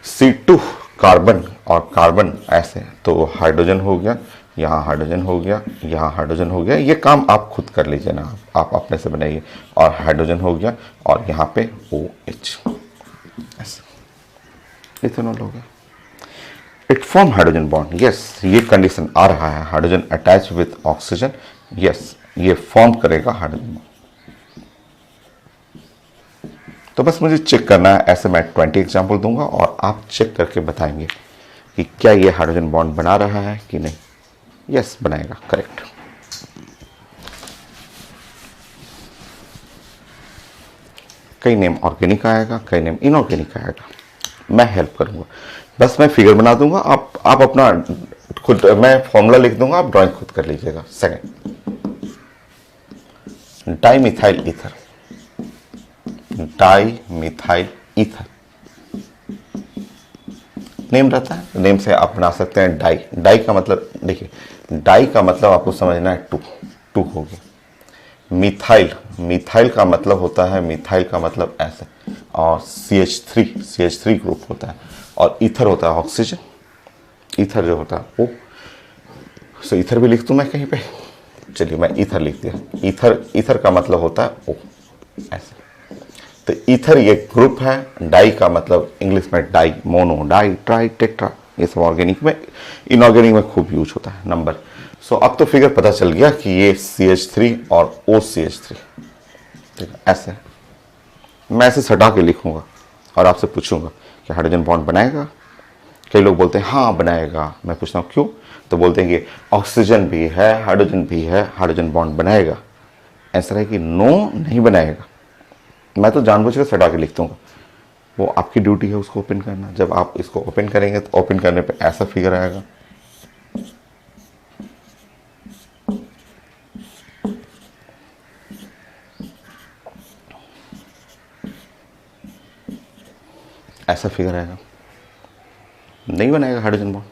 C2 कार्बन और कार्बन ऐसे, तो हाइड्रोजन हो गया, यहाँ हाइड्रोजन हो गया, यहाँ हाइड्रोजन हो गया, ये काम आप खुद कर लीजिए ना, आप अपने से बनाइए, और हाइड्रोजन हो गया और यहाँ पे OH, ऐसे इथेनॉल हो गया। It form hydrogen bond, yes, ये कंडीशन आ रहा है, hydrogen attach with oxygen, yes, ये फॉर्म करेगा हाइड्रोजन बॉन्ड। तो बस मुझे चेक करना है, ऐसे मैं 20 एग्जाम्पल दूंगा और आप चेक करके बताएंगे कि क्या ये हाइड्रोजन बॉन्ड बना रहा है कि नहीं। यस, बनाएगा, करेक्ट। कई नेम ऑर्गेनिक आएगा, कई नेम इनऑर्गेनिक आएगा, मैं हेल्प करूंगा, बस मैं फिगर बना दूंगा, आप अपना खुद, मैं फॉर्मूला लिख दूंगा, आप ड्राइंग खुद कर लीजिएगा। Second, di methyl ether, di methyl ether name रहता है, नेम से आप बना सकते हैं डाई। डाई का मतलब, देखिए डाई का मतलब आपको समझना है, टू हो गया। मिथाइल, मिथाइल का मतलब होता है, मिथाइल का मतलब ऐसे, और CH3 ग्रुप होता है, और ईथर होता है ऑक्सीजन, ईथर जो होता है वो, सो ईथर भी लिख दूं मैं कहीं पे, चलिए मैं ईथर लिख दिया। ईथर का मतलब होता है O, ऐसे। तो ईथर ये ग्रुप है, डाई का मतलब इंग्लिश में di, mono, di, tri, tetra, ये सब ऑर्गेनिक में, इनऑर्गेनिक में खूब यूज होता है नंबर। सो अब तो फिगर पता चल गया कि ये CH3 और OCH3, ठीक है, ऐसे मैं ऐसे सटा के लिखूंगा और आपसे पूछूंगा कि हाइड्रोजन बॉन्ड बनाएगा। कई लोग बोलते हैं हाँ बनाएगा, मैं पूछता हूँ क्यों, तो बोलते हैं कि ऑक्सीजन भी है, हाइड्रोजन भी है, हाइड्रोजन बॉन्ड बनाएगा। आंसर है कि नो, नहीं बनाएगा। मैं तो जानबूझ कर सटा के लिख दूंगा, वो आपकी ड्यूटी है उसको ओपन करना। जब आप इसको ओपन करेंगे तो ओपन करने पे ऐसा फिगर आएगा, ऐसा फिगर आएगा, नहीं बनाएगा hydrogen bond.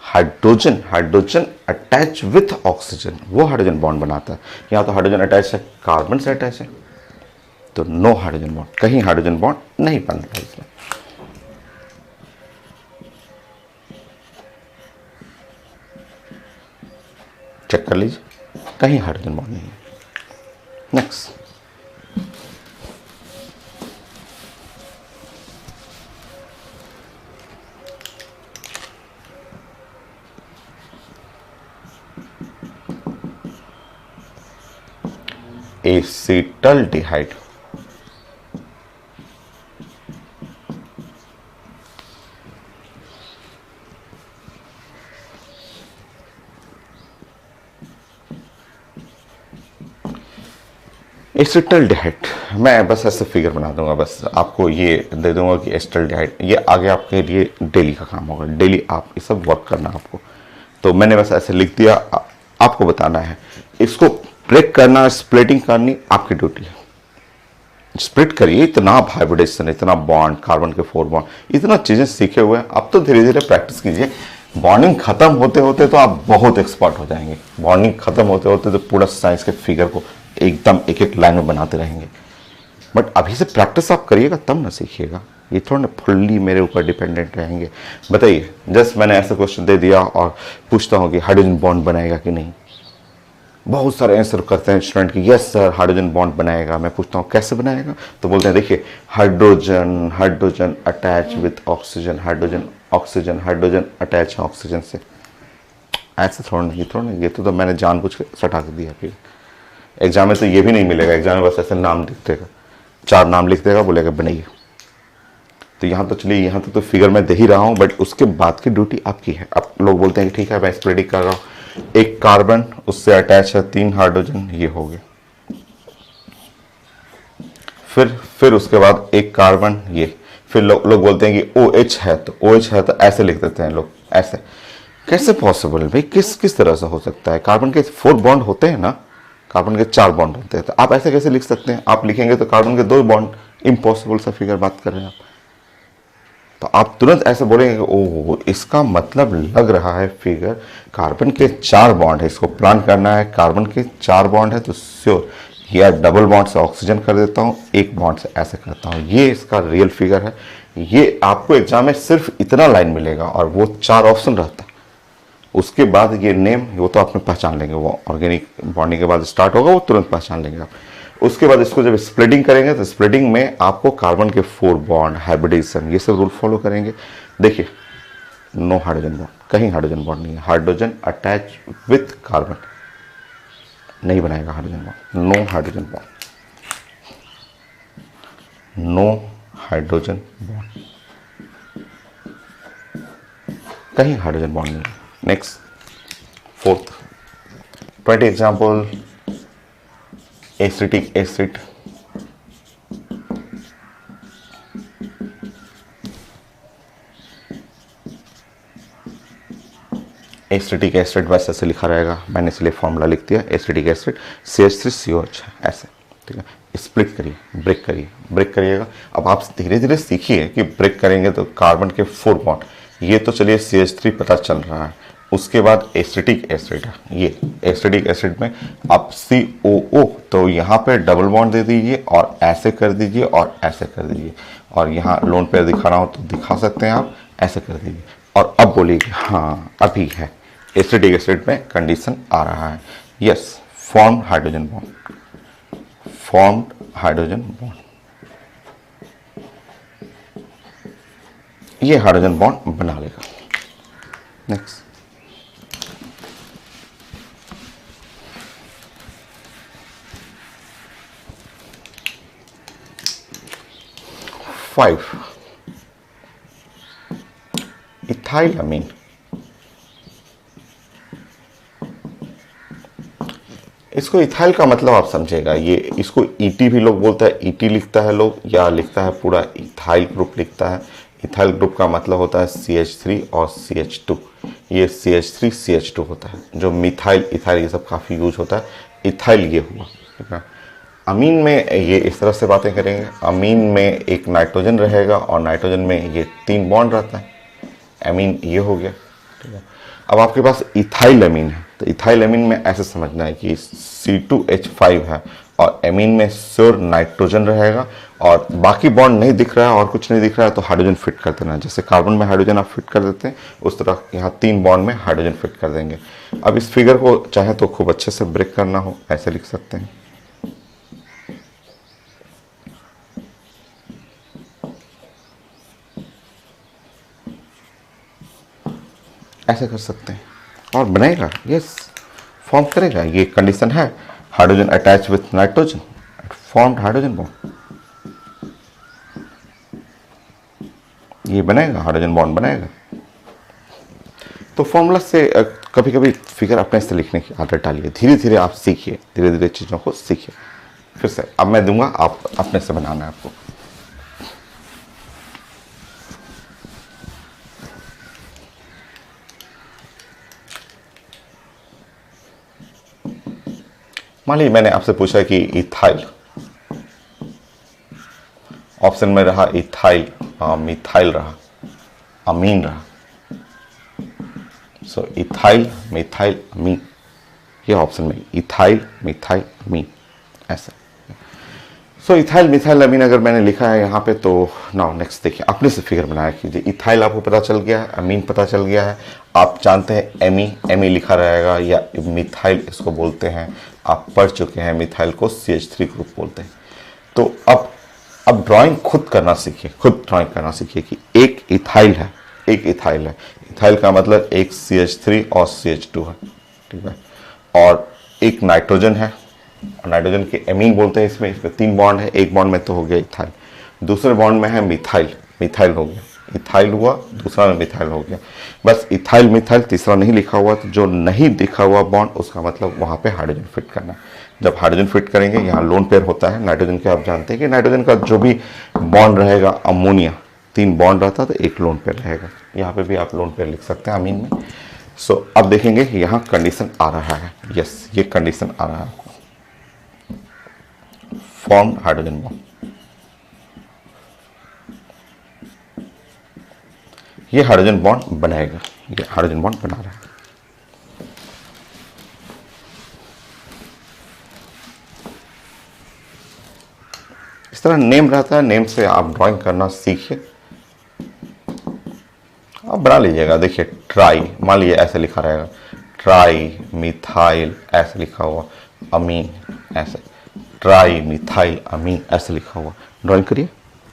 Hydrogen attach with oxygen, वो हाइड्रोजन बॉन्ड बनाता है। यहाँ तो हाइड्रोजन अटैच है, कार्बन से अटैच है, तो नो हाइड्रोजन बॉन्ड, कहीं हाइड्रोजन बॉन्ड नहीं बन रहा इसमें। चेक कर लीजिए, कहीं हाइड्रोजन बॉन्ड नहीं है। नेक्स्ट, एसिटल्डिहाइड, एसिटल्डिहाइड मैं बस ऐसे फिगर बना दूंगा, बस आपको ये दे दूंगा कि एसिटल्डिहाइड, ये आगे आपके लिए डेली का काम होगा, डेली आप ये सब वर्क करना आपको। तो मैंने बस ऐसे लिख दिया, आपको बताना है, इसको ब्रेक करना, स्प्लिटिंग करनी आपकी ड्यूटी है। स्प्लिट करिए, इतना हाइब्रिडेशन, इतना बॉन्ड, कार्बन के 4 बॉन्ड, इतना चीजें सीखे हुए हैं, अब तो धीरे धीरे प्रैक्टिस कीजिए। बॉन्डिंग खत्म होते होते तो आप बहुत एक्सपर्ट हो जाएंगे, बॉन्डिंग खत्म होते होते तो पूरा साइंस के फिगर को एकदम एक एक लाइन में बनाते रहेंगे। बट अभी से प्रैक्टिस आप करिएगा तब ना सीखिएगा, ये थोड़ा ना फुल्ली मेरे ऊपर डिपेंडेंट रहेंगे। बताइए, जस्ट मैंने ऐसा क्वेश्चन दे दिया और पूछता हूँ कि हाइड्रोजन बॉन्ड बनाएगा कि नहीं, बहुत सारे आंसर करते हैं स्टूडेंट कि यस सर हाइड्रोजन बॉन्ड बनाएगा। मैं पूछता हूँ कैसे बनाएगा, तो बोलते हैं देखिए hydrogen attach with oxygen, hydrogen oxygen, hydrogen attach oxygen से, ऐसे थोड़ा नहीं, ये तो मैंने जानबूझ के सटा के दिया। फिर एग्जाम में तो ये भी नहीं मिलेगा, एग्जाम में बस ऐसे नाम लिख देगा, 4 नाम लिख देगा, बोलेगा बनाइए। तो यहाँ तो चलिए, यहाँ तो फिगर मैं दे ही रहा हूँ, बट उसके बाद की ड्यूटी आपकी है। अब लोग बोलते हैं कि ठीक है मैं स्प्रेडिंग कर रहा हूँ, एक कार्बन उससे अटैच है 3 हाइड्रोजन, ये हो गया। फिर उसके बाद एक कार्बन, ये। फिर लोग बोलते हैं कि OH है, तो OH है तो ऐसे लिख देते हैं लोग, ऐसे। कैसे पॉसिबल भाई, किस तरह से हो सकता है? कार्बन के 4 बॉन्ड होते हैं ना, कार्बन के 4 बॉन्ड होते हैं, तो आप ऐसे कैसे लिख सकते हैं? आप लिखेंगे तो कार्बन के 2 बॉन्ड, इम्पॉसिबल सा फिगर बात कर रहे हैं आप। तो आप तुरंत ऐसे बोलेंगे ओह, इसका मतलब लग रहा है फिगर कार्बन के 4 बॉन्ड है, इसको प्लान करना है, कार्बन के 4 बॉन्ड है, तो श्योर या डबल बॉन्ड से ऑक्सीजन कर देता हूँ, एक बॉन्ड से ऐसे करता हूँ। ये इसका रियल फिगर है। ये आपको एग्जाम में सिर्फ इतना लाइन मिलेगा और वो 4 ऑप्शन रहता है। उसके बाद ये नेम, वो तो आपने पहचान लेंगे, वो ऑर्गेनिक बॉन्डिंग के बाद स्टार्ट होगा, वो तुरंत पहचान लेंगे आप। उसके बाद इसको जब स्प्लिटिंग करेंगे तो स्प्लिटिंग में आपको कार्बन के 4 बॉन्ड, हाइब्रिडेशन, ये सब रूल फॉलो करेंगे। देखिए, नो हाइड्रोजन बॉन्ड, कहीं हाइड्रोजन बॉन्ड नहीं है, हाइड्रोजन अटैच विथ कार्बन नहीं बनाएगा hydrogen bond, no hydrogen bond, no hydrogen bond, कहीं हाइड्रोजन बॉन्ड नहीं है। Next, 4th, 20 example, acetic acid, acetic acid वैसे ऐसे लिखा रहेगा, मैंने इसलिए फॉर्मूला लिख दिया, एसिटिक एसिड CH3COH ऐसे, ठीक है। स्प्लिट करिए, ब्रेक करिएगा। अब आप धीरे धीरे सीखिए कि ब्रेक करेंगे तो कार्बन के 4 बॉन्ड, ये तो चलिए CH3 पता चल रहा है। उसके बाद एसिटिक एसिड है, ये एसिटिक एसिड में आप COO, तो यहाँ पे डबल बॉन्ड दे दीजिए और ऐसे कर दीजिए और ऐसे कर दीजिए, और यहाँ लोन पे दिखाना हो तो दिखा सकते हैं आप, ऐसे कर दीजिए। और अब बोलिए कि हाँ अभी है, एसिटिक एसिड में कंडीशन आ रहा है, yes, formed hydrogen bond, formed hydrogen bond, ये हाइड्रोजन बॉन्ड बना लेगा। नेक्स्ट, 5, इथाइलामीन। इसको इथाइल का मतलब आप समझेगा, ये इसको ET भी लोग बोलता है, ET लिखता है लोग, या लिखता है पूरा इथाइल ग्रुप लिखता है। इथाइल ग्रुप का मतलब होता है CH3 और CH2, ये CH3 CH2 होता है। जो मिथाइल, इथाइल, ये सब काफ़ी यूज होता है, इथाइल ये हुआ, ठीक है। अमीन में ये इस तरह से बातें करेंगे, अमीन में एक नाइट्रोजन रहेगा और नाइट्रोजन में ये 3 बॉन्ड रहता है, अमीन ये हो गया, ठीक है। अब आपके पास इथाइल अमीन है, तो इथाइल अमीन में ऐसे समझना है कि C2H5 है और अमीन में श्योर नाइट्रोजन रहेगा और बाकी बॉन्ड नहीं दिख रहा है और कुछ नहीं दिख रहा है, तो हाइड्रोजन फिट कर देना। जैसे कार्बन में हाइड्रोजन आप फिट कर देते हैं, उस तरह यहाँ 3 बॉन्ड में हाइड्रोजन फिट कर देंगे। अब इस फिगर को चाहे तो खूब अच्छे से ब्रेक करना हो, ऐसे लिख सकते हैं, ऐसे कर सकते हैं और बनाएगा, यस, फॉर्म करेगा। ये कंडीशन है, hydrogen attach with nitrogen, formed hydrogen bond, ये बनाएगा, हाइड्रोजन बॉन्ड बनाएगा। तो फॉर्मूला से कभी कभी फिगर अपने से लिखने की आदत डालिए, धीरे धीरे आप सीखिए, धीरे धीरे चीज़ों को सीखिए। फिर से अब मैं दूंगा, आप अपने से बनाना है आपको। मान लीजिए मैंने आपसे पूछा कि इथाइल, ऑप्शन में रहा इथाइल, मिथाइल रहा, अमीन रहा, सो इथाइल, मिथाइल, अमीन, ये ऑप्शन में इथाइल, मिथाइल, अमीन, ऐसा। सो इथाइल, मिथाइल, अमीन अगर मैंने लिखा है यहाँ पे, तो नाउ नेक्स्ट देखिए, अपने से फिगर बनाया कीजिए। इथाइल आपको पता चल गया है, अमीन पता चल गया है, आप जानते हैं एमी लिखा रहेगा, या मिथाइल इसको बोलते हैं, आप पढ़ चुके हैं, मिथाइल को CH3 ग्रुप बोलते हैं। तो अब ड्राइंग खुद करना सीखिए, खुद ड्राइंग करना सीखिए कि एक इथाइल है, एक इथाइल है। इथाइल का मतलब एक CH3 और CH2 है, ठीक है। और एक नाइट्रोजन है, नाइट्रोजन के एमीन बोलते हैं। इसमें 3 बॉन्ड है, एक बॉन्ड में तो हो गया इथाइल, दूसरे बॉन्ड में है मिथाइल, मिथाइल हो गया, इथाइल हुआ, दूसरा में मिथाइल हो गया। बस इथाइल मिथाइल तीसरा नहीं लिखा हुआ, तो जो नहीं दिखा हुआ बॉन्ड उसका मतलब वहां पे हाइड्रोजन फिट करना। जब हाइड्रोजन फिट करेंगे, यहाँ लोन पेयर होता है नाइट्रोजन के, आप जानते हैं कि नाइट्रोजन का जो भी बॉन्ड रहेगा, अमोनिया 3 बॉन्ड रहता है तो एक लोन पेयर रहेगा। यहाँ पे भी आप लोन पेयर लिख सकते हैं अमीन में। सो अब देखेंगे यहाँ कंडीशन आ रहा है, यस ये कंडीशन आ रहा है, फॉर्म हाइड्रोजन बॉन्ड। ये हाइड्रोजन बॉन्ड बनाएगा, ये हाइड्रोजन बॉन्ड बना रहा है। इस तरह नेम रहता है, नेम से आप ड्राइंग करना सीखिए, आप बना लीजिएगा। देखिए ट्राई, मान लीजिए ऐसे लिखा रहेगा, ट्राई मिथाइल ऐसे लिखा हुआ, अमीन ऐसे, ट्राई मिथाइल अमीन ऐसे लिखा हुआ, ड्राइंग करिए।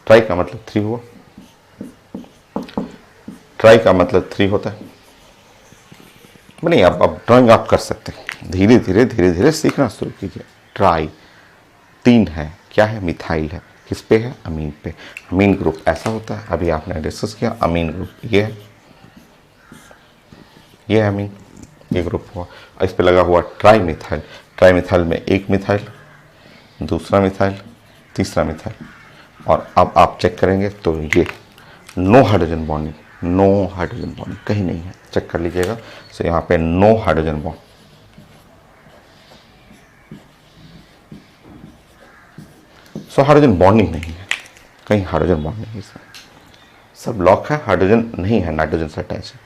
ट्राई का मतलब 3 हुआ, ट्राई का मतलब 3 होता है। नहीं, आप ड्राइंग आप कर सकते हैं, धीरे धीरे सीखना शुरू कीजिए। ट्राई 3 है, क्या है, मिथाइल है, किस पे है, अमीन पे। अमीन ग्रुप ऐसा होता है, अभी आपने डिस्कस किया, अमीन ग्रुप ये है अमीन, ये ग्रुप हुआ। इस पे लगा हुआ ट्राई मिथाइल, ट्राई मिथाइल में एक मिथाइल, दूसरा मिथाइल, तीसरा मिथाइल। और अब आप चेक करेंगे तो ये no hydrogen bonding, no hydrogen bonding कहीं नहीं है, चेक कर लीजिएगा। सो यहाँ पे no hydrogen bond, so hydrogen bonding नहीं है, कहीं हाइड्रोजन बॉन्ड नहीं है, सब लॉक है, हाइड्रोजन नहीं है, नाइट्रोजन से अटैच है।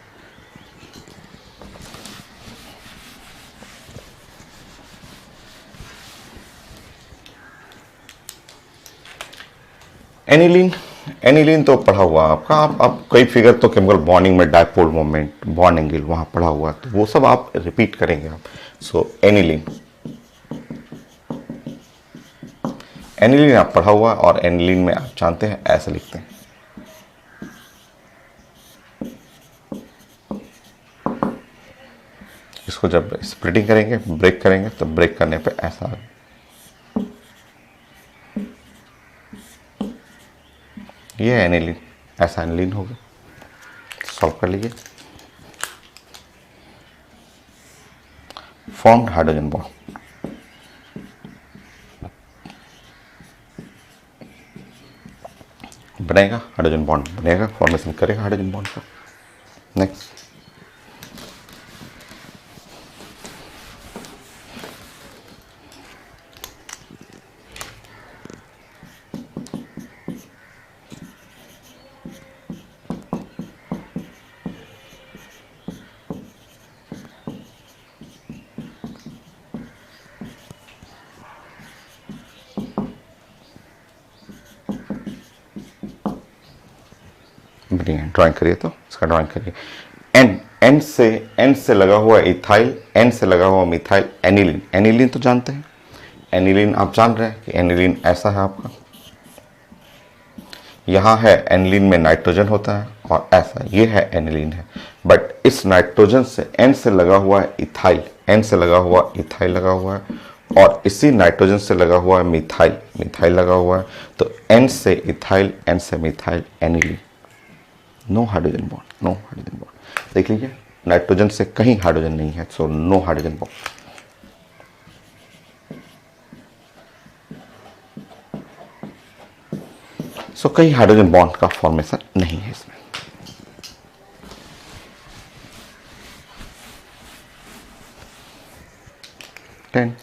एनिलीन, एनिलीन तो पढ़ा हुआ आपका, आप कई फिगर तो केमिकल बॉन्डिंग में डायपोल मोमेंट, बॉन्ड एंगल वहां पढ़ा हुआ, तो वो सब आप रिपीट करेंगे आप। सो एनिलीन, एनिलीन आप पढ़ा हुआ, और एनिलीन में आप जानते हैं ऐसे लिखते हैं, इसको जब स्प्लिटिंग करेंगे, ब्रेक करेंगे, तो ब्रेक करने पे ऐसा, ये है एनिलीन, ऐसा एनिलीन होगा। सॉल्व कर लीजिए। फॉर्म्ड हाइड्रोजन बॉन्ड, बनेगा हाइड्रोजन बॉन्ड, बनेगा, फॉर्मेशन करेगा हाइड्रोजन बॉन्ड का। नेक्स्ट, बढ़िया ड्राइंग करिए, तो इसका ड्राइंग करिए। एन से लगा हुआ इथाइल, एन से लगा हुआ मिथाइल, एनिलीन, एनिलीन तो जानते हैं, एनिलीन आप जान रहे हैं कि एनिलीन ऐसा है आपका, यहाँ है एनिलीन में नाइट्रोजन होता है, और ऐसा ये है एनिलीन है। बट इस नाइट्रोजन से एन से लगा हुआ है इथाइल, एन से लगा हुआ इथाइल लगा हुआ है, और इसी नाइट्रोजन से लगा हुआ है मिथाइल, मिथाइल लगा हुआ है। तो एन से इथाइल, एन से methyl, aniline, no hydrogen bond, no hydrogen bond. देख लीजिए नाइट्रोजन से कहीं हाइड्रोजन नहीं है, so no hydrogen bond. So कहीं हाइड्रोजन बॉन्ड का फॉर्मेशन नहीं है इसमें। टेन,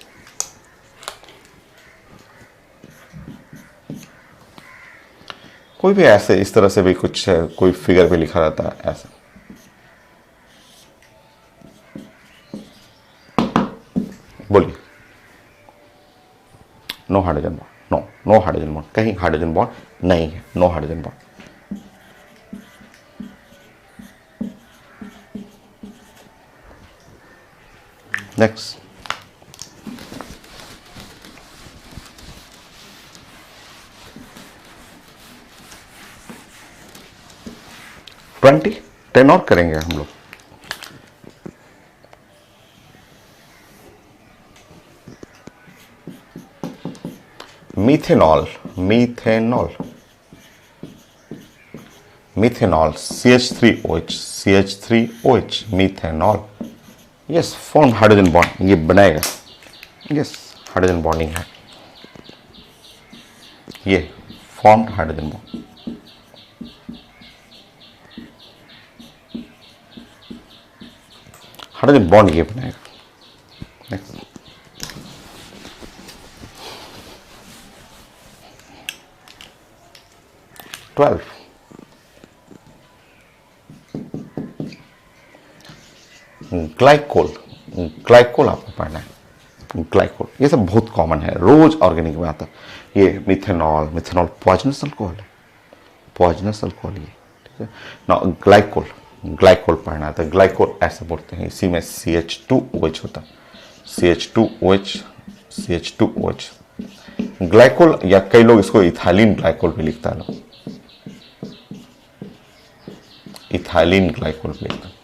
कोई भी ऐसे इस तरह से भी कुछ कोई फिगर पे लिखा रहता है ऐसा, बोलिए, no hydrogen bond, no, no hydrogen bond, कहीं हाइड्रोजन बॉन्ड नहीं है, नो हाइड्रोजन बॉन्ड। नेक्स्ट, 10 और करेंगे हम लोग। Methanol, methanol, methanol, CH3OH, CH3OH, methanol. Yes, form hydrogen bond, ये बनाएगा। यस, हाइड्रोजन बॉन्डिंग है, ये form hydrogen bond. Hydrogen bond ये बनाएगा। नेक्स्ट, ट्वेल्व, ग्लाइकोल, ग्लाइकोल आपको पढ़ना है। ग्लाइकोल ये सब बहुत कॉमन है, रोज ऑर्गेनिक में आता है। ये मिथेनॉल, मिथेनॉल पॉइजनस अल्कोहल है, पॉइजनस अल्कोहल ये, ठीक है ना। ग्लाइकोल, ग्लाइकोल पढ़ना है तो ग्लाइकोल ऐसे बोलते हैं, इसी में CH2OH होता है, CH2OH, CH2OH। ग्लाइकोल या कई लोग इसको इथाइलिन ग्लाइकोल भी लिखता है, लोग इथाइलिन ग्लाइकोल भी लिखता है।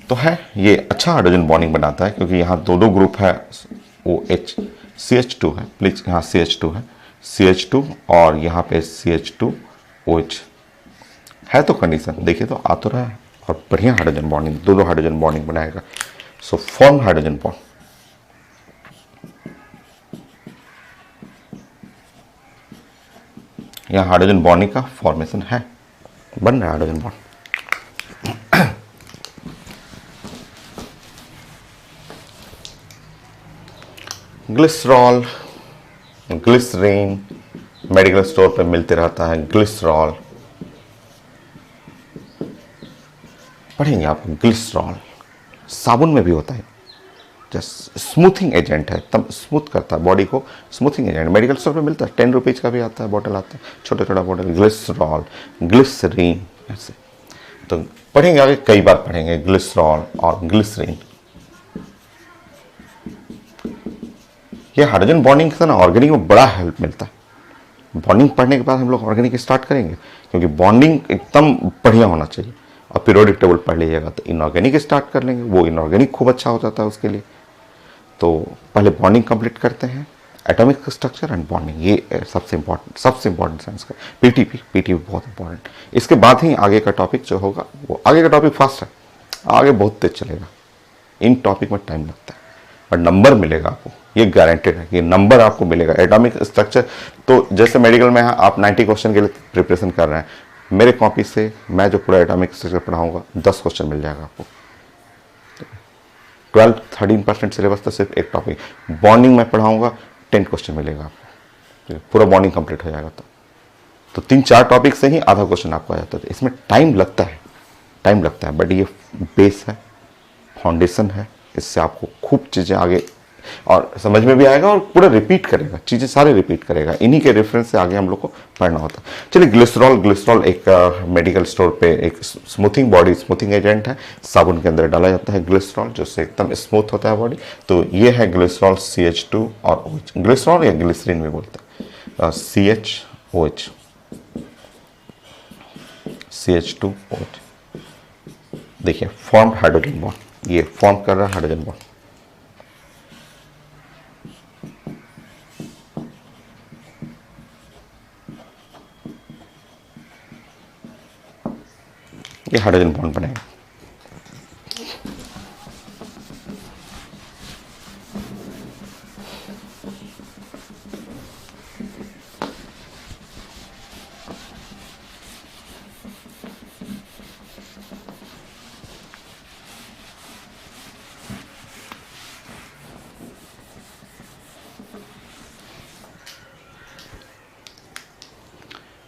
तो है ये अच्छा हाइड्रोजन बॉन्डिंग बनाता है, क्योंकि यहाँ दो दो ग्रुप है, OH, CH2 है, प्लीज यहाँ CH2 है, CH2 और यहाँ पे CH2OH है। तो कंडीशन देखिए तो आ तो रहा है, और बढ़िया हाइड्रोजन बॉन्डिंग, दोनों हाइड्रोजन बॉन्डिंग बनाएगा। सो फॉर्म हाइड्रोजन बॉन्ड, यहाँ हाइड्रोजन बॉन्डिंग का फॉर्मेशन है, बन रहा है hydrogen bond. Glycerol, glycerine, medical store पे मिलते रहता है ग्लिसरॉल, पढ़ेंगे आप। ग्लिसरॉल साबुन में भी होता है, जस्ट स्मूथिंग एजेंट है, तब स्मूथ करता है बॉडी को, स्मूथिंग एजेंट मेडिकल स्टोर पे मिलता है, 10 रुपीज़ का भी आता है, बॉटल आता है, छोटा छोटा बॉटल। ग्लिसरॉल, ग्लिसरीन, ऐसे तो पढ़ेंगे आगे, कई बार पढ़ेंगे ग्लिसरॉल और ग्लिसरीन। ये हाइड्रोजन बॉन्डिंग से ना ऑर्गेनिक में बड़ा हेल्प मिलता है। बॉन्डिंग पढ़ने के बाद हम लोग ऑर्गेनिक स्टार्ट करेंगे, क्योंकि बॉन्डिंग एकदम बढ़िया होना चाहिए। और पीरियोडिक टेबल पढ़ लीजिएगा तो इनऑर्गेनिक स्टार्ट कर लेंगे, वो इनऑर्गेनिक खूब अच्छा हो जाता है उसके लिए। तो पहले बॉन्डिंग कंप्लीट करते हैं, एटॉमिक स्ट्रक्चर एंड बॉन्डिंग, ये सबसे इंपॉर्टेंट साइंस का। पीटीपी बहुत इंपॉर्टेंट। इसके बाद ही आगे का टॉपिक जो होगा, वो आगे का टॉपिक फास्ट है, आगे बहुत तेज चलेगा। इन टॉपिक में टाइम लगता है, और नंबर मिलेगा आपको, ये गारंटेड है कि नंबर आपको मिलेगा। एटॉमिक स्ट्रक्चर तो जैसे मेडिकल में है, आप 90 क्वेश्चन के लिए प्रिपरेशन कर रहे हैं, मेरे कॉपी से मैं जो पूरा एटॉमिक स्ट्रक्चर पढ़ाऊंगा 10 क्वेश्चन मिल जाएगा आपको। 12-13% सिलेबस तो सिर्फ एक टॉपिक, बॉन्डिंग में पढ़ाऊंगा 10 क्वेश्चन मिलेगा आपको, पूरा बॉन्डिंग कंप्लीट हो जाएगा। तो 3-4 टॉपिक से ही आधा क्वेश्चन आपको आ जाता है। इसमें टाइम लगता है, बट ये बेस है, फाउंडेशन है, इससे आपको खूब चीज़ें आगे और समझ में भी आएगा, और पूरा रिपीट करेगा, चीज़ें सारे रिपीट करेगा। इन्हीं के रेफरेंस से आगे हम लोग को पढ़ना होता है। चलिए, ग्लिसरॉल एक मेडिकल स्टोर पे एक स्मूथिंग एजेंट है, साबुन के अंदर डाला जाता है ग्लिसरॉल, जिससे एकदम स्मूथ होता है बॉडी। तो ये है ग्लिसरॉल, CH2 और OH, ग्लिसरॉल या ग्लिसरीन भी बोलते हैं, CH2OH। देखिए फॉर्म हाइड्रोजन बॉन्ड, ये फॉर्म कर रहा है हाइड्रोजन बॉन्ड। ये हाइड्रोजन बॉन्ड बनेगा।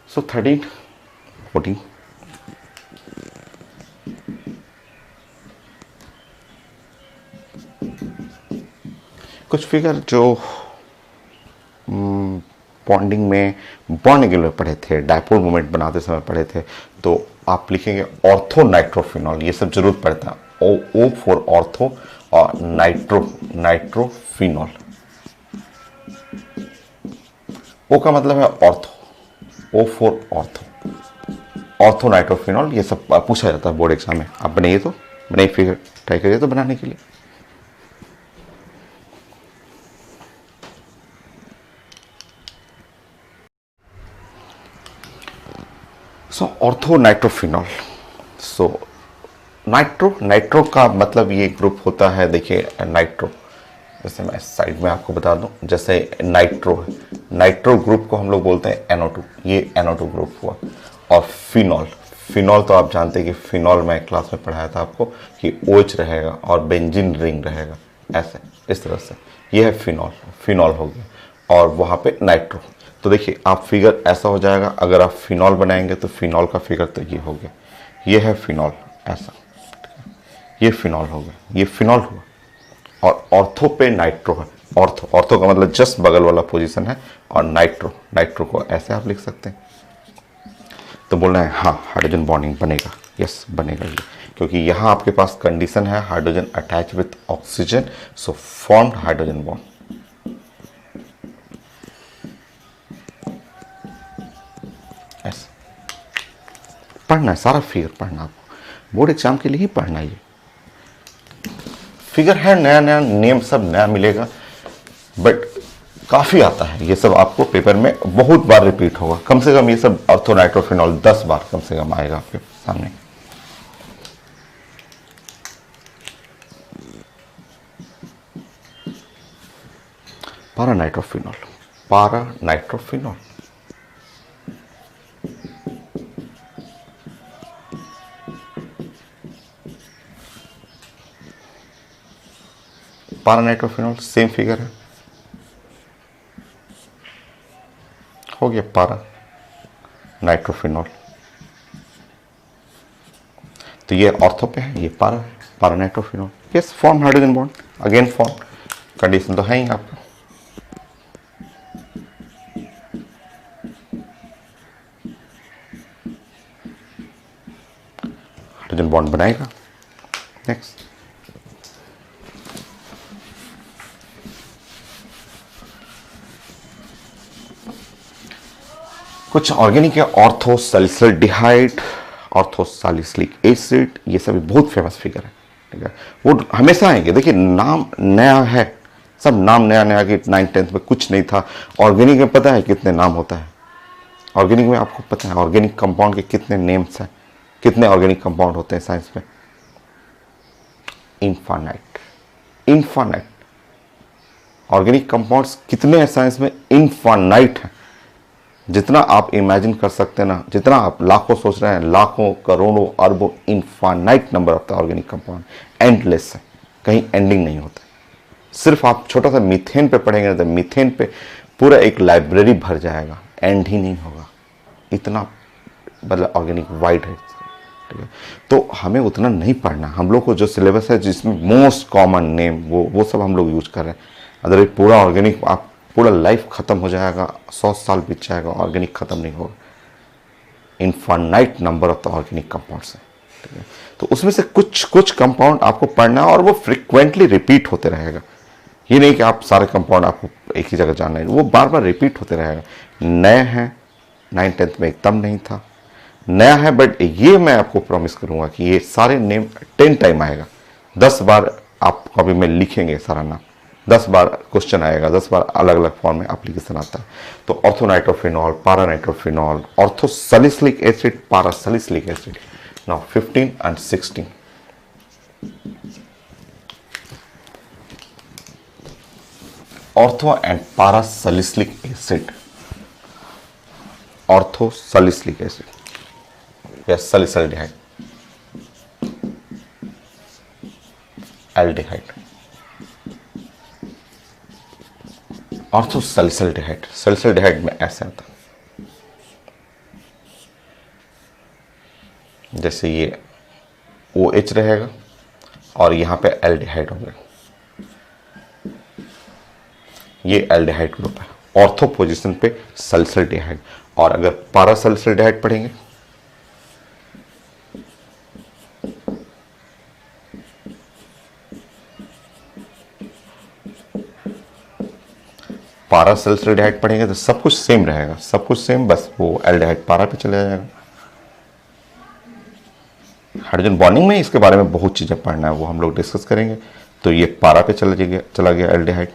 So 13, 14, कुछ फिगर जो बॉन्डिंग में बॉन्ड के लिए पढ़े थे, डायपोल मोमेंट बनाते समय पढ़े थे, तो आप लिखेंगे ऑर्थो नाइट्रोफिनॉल, ये सब जरूर पढ़ता है। ओ फॉर ऑर्थो और नाइट्रोफिनॉल। ओ का मतलब है ortho, O for ortho, ortho nitrophenol, ये सब पूछा जाता है बोर्ड एग्जाम में। आप बनाइए, तो बनाइए, फिगर ट्राई करिए तो बनाने के लिए। सो ऑर्थोनाइट्रोफिनॉल, सो नाइट्रो का मतलब ये ग्रुप होता है, देखिए नाइट्रो, जैसे मैं साइड में आपको बता दूं, जैसे नाइट्रो है, नाइट्रो ग्रुप को हम लोग बोलते हैं NO2, ये NO2 ग्रुप हुआ। और फिनॉल, फिनॉल तो आप जानते हैं कि फिनॉल मैं क्लास में पढ़ाया था आपको कि OH रहेगा और बेंजीन रिंग रहेगा, ऐसे इस तरह से, ये है फिनॉल, फिनॉल हो गया। और वहाँ पे नाइट्रो, तो देखिए आप फिगर ऐसा हो जाएगा, अगर आप फिनॉल बनाएंगे तो फिनॉल का फिगर तो ये हो गया, ये है फिनॉल ऐसा, ये फिनॉल हो गया, ये फिनॉल हुआ। और ऑर्थो पे नाइट्रो है, ऑर्थो, ऑर्थो का मतलब जस्ट बगल वाला पोजीशन है, और नाइट्रो, नाइट्रो को ऐसे आप लिख सकते हैं। तो बोलना है हाँ हाइड्रोजन बॉन्डिंग बनेगा, यस बनेगा ये, क्योंकि यहाँ आपके पास कंडीशन है hydrogen attach with oxygen, so formed hydrogen bond. ऐसे पढ़ना है, सारा फिगर पढ़ना, आपको बोर्ड एग्जाम के लिए ही पढ़ना है। ये फिगर है, नया नया नेम सब नया मिलेगा, बट काफ़ी आता है ये सब, आपको पेपर में बहुत बार रिपीट होगा, कम से कम ये सब ऑर्थोनाइट्रोफिनॉल 10 बार कम से कम आएगा आपके सामने। पारानाइट्रोफिनॉल, पारानाइट्रोफिनॉल, पारानाइट्रोफिनॉल सेम फिगर है, हो गया पारा नाइट्रोफिनॉल। तो ये ऑर्थो पे है, ये पारा, पारानाइट्रोफिनॉल, yes form hydrogen bond, again form, condition तो है ही आपका। हाइड्रोजन बॉन्ड बनाएगा। नेक्स्ट, कुछ ऑर्गेनिक है, ऑर्थोसैलिसिल्डिहाइड, ऑर्थोसैलिसिलिक एसिड, ये सभी बहुत फेमस फिगर है, ठीक है, वो हमेशा आएंगे। देखिए नाम नया है, सब नाम नया नया, कि 9th-10th में कुछ नहीं था। ऑर्गेनिक में पता है कितने नाम होता है, ऑर्गेनिक में आपको पता है ऑर्गेनिक कंपाउंड के कितने नेम्स हैं, कितने ऑर्गेनिक कंपाउंड होते हैं साइंस में? इनफाइनाइट, इनफाइनाइट ऑर्गेनिक कंपाउंड्स कितने हैं साइंस में? इनफाइनाइट है। जितना आप इमेजिन कर सकते हैं ना, जितना आप लाखों सोच रहे हैं, लाखों करोड़ों अरबों, infinite number of the organic compound, endless है, कहीं एंडिंग नहीं होता। सिर्फ आप छोटा सा मीथेन पे पढ़ेंगे तो मीथेन पे पूरा एक लाइब्रेरी भर जाएगा, एंड ही नहीं होगा, इतना मतलब ऑर्गेनिक वाइड है, ठीक है। तो हमें उतना नहीं पढ़ना, हम लोग को जो सिलेबस है जिसमें मोस्ट कॉमन नेम वो सब हम लोग यूज कर रहे हैं। अदर पूरा ऑर्गेनिक, आप पूरा लाइफ खत्म हो जाएगा, 100 साल बीत जाएगा, ऑर्गेनिक खत्म नहीं होगा। Infinite number of the organic compounds है, ठीक है। तो उसमें से कुछ कुछ कंपाउंड आपको पढ़ना है, और वो फ्रिक्वेंटली रिपीट होते रहेगा। ये नहीं कि आप सारे कंपाउंड आपको एक ही जगह जानना है, वो बार बार रिपीट होते रहेगा। नए हैं, 9th-10th में एकदम नहीं था, नया है, बट ये मैं आपको प्रॉमिस करूंगा कि ये सारे नेम 10 टाइम आएगा, 10 बार आप कॉपी में लिखेंगे सारा नाम, 10 बार क्वेश्चन आएगा, 10 बार अलग अलग फॉर्म में एप्लीकेशन आता है। तो orthonitrophenol, paranitrophenol, orthosalicylic acid, parasalicylic acid. Now 15 and 16, ortho and parasalicylic acid, orthosalicylic acid या सैलिसिल्डिहाइड, एल्डिहाइड, ऑर्थोसैलिसिल्डिहाइड, सैलिसिल्डिहाइड में ऐसे आता है, जैसे ये OH रहेगा और यहाँ पे एल्डिहाइड होगा, ये एल्डिहाइड ग्रुप है। ऑर्थो पोजीशन पे सैलिसिल्डिहाइड, और अगर पारासैलिसिल्डिहाइड पढ़ेंगे, पारासैलिसिल्डिहाइड पढ़ेंगे तो सब कुछ सेम रहेगा, सब कुछ सेम, बस वो एल्डिहाइड पारा पे चले जाएगा। हाइड्रोजन बॉन्डिंग में इसके बारे में बहुत चीज़ें पढ़ना है, वो हम लोग डिस्कस करेंगे। तो ये पारा पे चला गया aldehyde.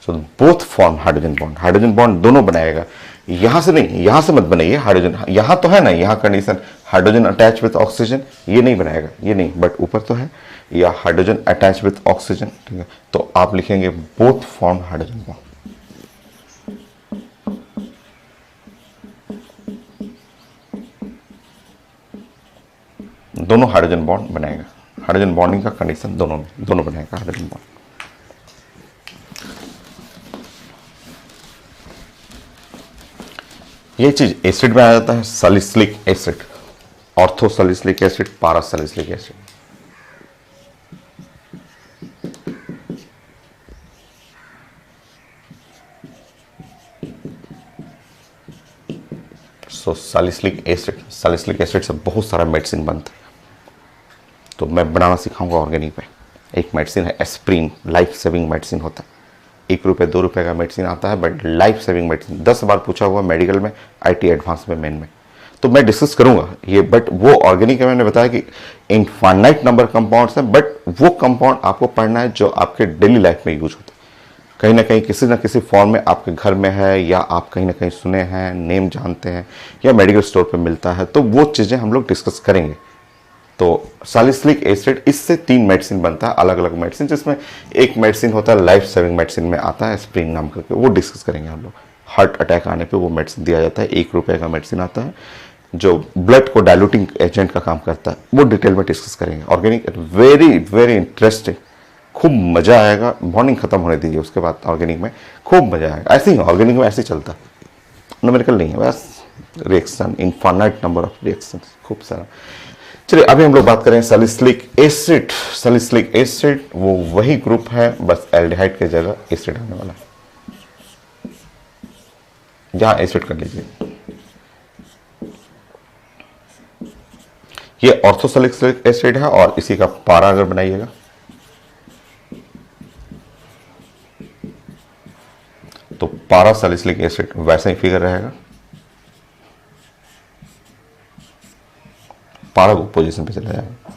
So both form hydrogen bond दोनों बनाएगा। यहाँ से नहीं, यहाँ से मत बनाइए हाइड्रोजन, यहाँ तो है ना, यहाँ condition hydrogen attach with oxygen, ये नहीं बनाएगा, ये नहीं, बट ऊपर तो है, या हाइड्रोजन अटैच विथ ऑक्सीजन, ठीक है। तो आप लिखेंगे बोथ फॉर्म हाइड्रोजन बॉन्ड। दोनों हाइड्रोजन बॉन्ड बनाएगा, हाइड्रोजन बॉन्डिंग का कंडीशन दोनों बनाएगा हाइड्रोजन बॉन्ड। ये चीज एसिड में आ जाता है, salicylic acid, orthosalicylic acid, parasalicylic acid. सो सैलिसिलिक एसिड से बहुत सारा मेडिसिन बनता है। तो मैं बनाना सिखाऊंगा ऑर्गेनिक पे। एक मेडिसिन है एस्प्रिन, लाइफ सेविंग मेडिसिन होता है। 1 रुपये 2 रुपये का मेडिसिन आता है, बट लाइफ सेविंग मेडिसिन 10 बार पूछा हुआ मेडिकल में, आईटी एडवांस में, मेन में। तो मैं डिस्कस करूंगा ये, बट वो ऑर्गेनिक में मैंने बताया कि इनफाइनाइट नंबर कंपाउंड्स हैं, बट वो कंपाउंड आपको पढ़ना है जो आपके डेली लाइफ में यूज होता है। कहीं ना कहीं किसी ना किसी फॉर्म में आपके घर में है, या आप कहीं ना कहीं सुने हैं, नेम जानते हैं, या मेडिकल स्टोर पे मिलता है। तो वो चीज़ें हम लोग डिस्कस करेंगे। तो सैलिसिलिक एसिड, इससे 3 मेडिसिन बनता है, अलग अलग मेडिसिन, जिसमें एक मेडिसिन होता है लाइफ सेविंग मेडिसिन में आता है एस्प्रिन नाम करके, वो डिस्कस करेंगे हम लोग। हार्ट अटैक आने पे वो मेडिसिन दिया जाता है, 1 रुपये का मेडिसिन आता है जो ब्लड को डाइल्यूटिंग एजेंट का काम करता है, वो डिटेल में डिस्कस करेंगे। ऑर्गेनिक वेरी वेरी इंटरेस्टिंग, खूब मजा आएगा। बॉन्डिंग खत्म होने दीजिए, उसके बाद ऑर्गेनिक में खूब मजा आएगा। ऐसे ही ऑर्गेनिक में ऐसे ही चलता है, न्यूमेरिकल नहीं है, बस reaction, infinite number of reaction, खूब सारा। चलिए अभी हम लोग बात करें सैलिसिलिक एसिड। सैलिसिलिक एसिड वो वही ग्रुप है, बस एल्डिहाइड की जगह एसिड आने वाला है। यहां एसिड कर लीजिए। ये ऑर्थोसैलिसिलिक एसिड है, और इसी का पारा अगर बनाइएगा तो पारासैलिसिलिक एसिड वैसा ही फिगर रहेगा। पारा पोजीशन पे चला जाएगा।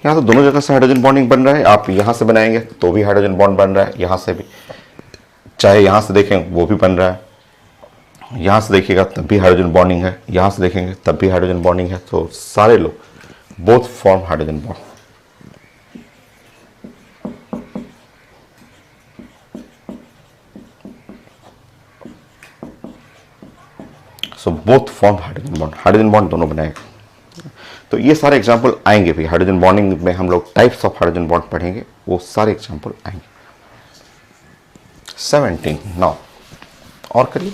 यहां तो दोनों जगह से हाइड्रोजन बॉन्डिंग बन रहा है। आप यहां से बनाएंगे तो भी हाइड्रोजन बॉन्ड बन रहा है, यहां से भी, चाहे यहां से देखें वो भी बन रहा है, यहां से देखिएगा तब भी हाइड्रोजन बॉन्डिंग है, यहां से देखेंगे तब भी हाइड्रोजन बॉन्डिंग है। तो सारे लोग both form hydrogen bond. So both form hydrogen bond दोनों बनाएगा। तो ये सारे एग्जांपल आएंगे भी हाइड्रोजन बॉन्डिंग में, हम लोग टाइप्स ऑफ हाइड्रोजन बॉन्ड पढ़ेंगे, वो सारे एग्जांपल आएंगे। 17 नाउ और करिए,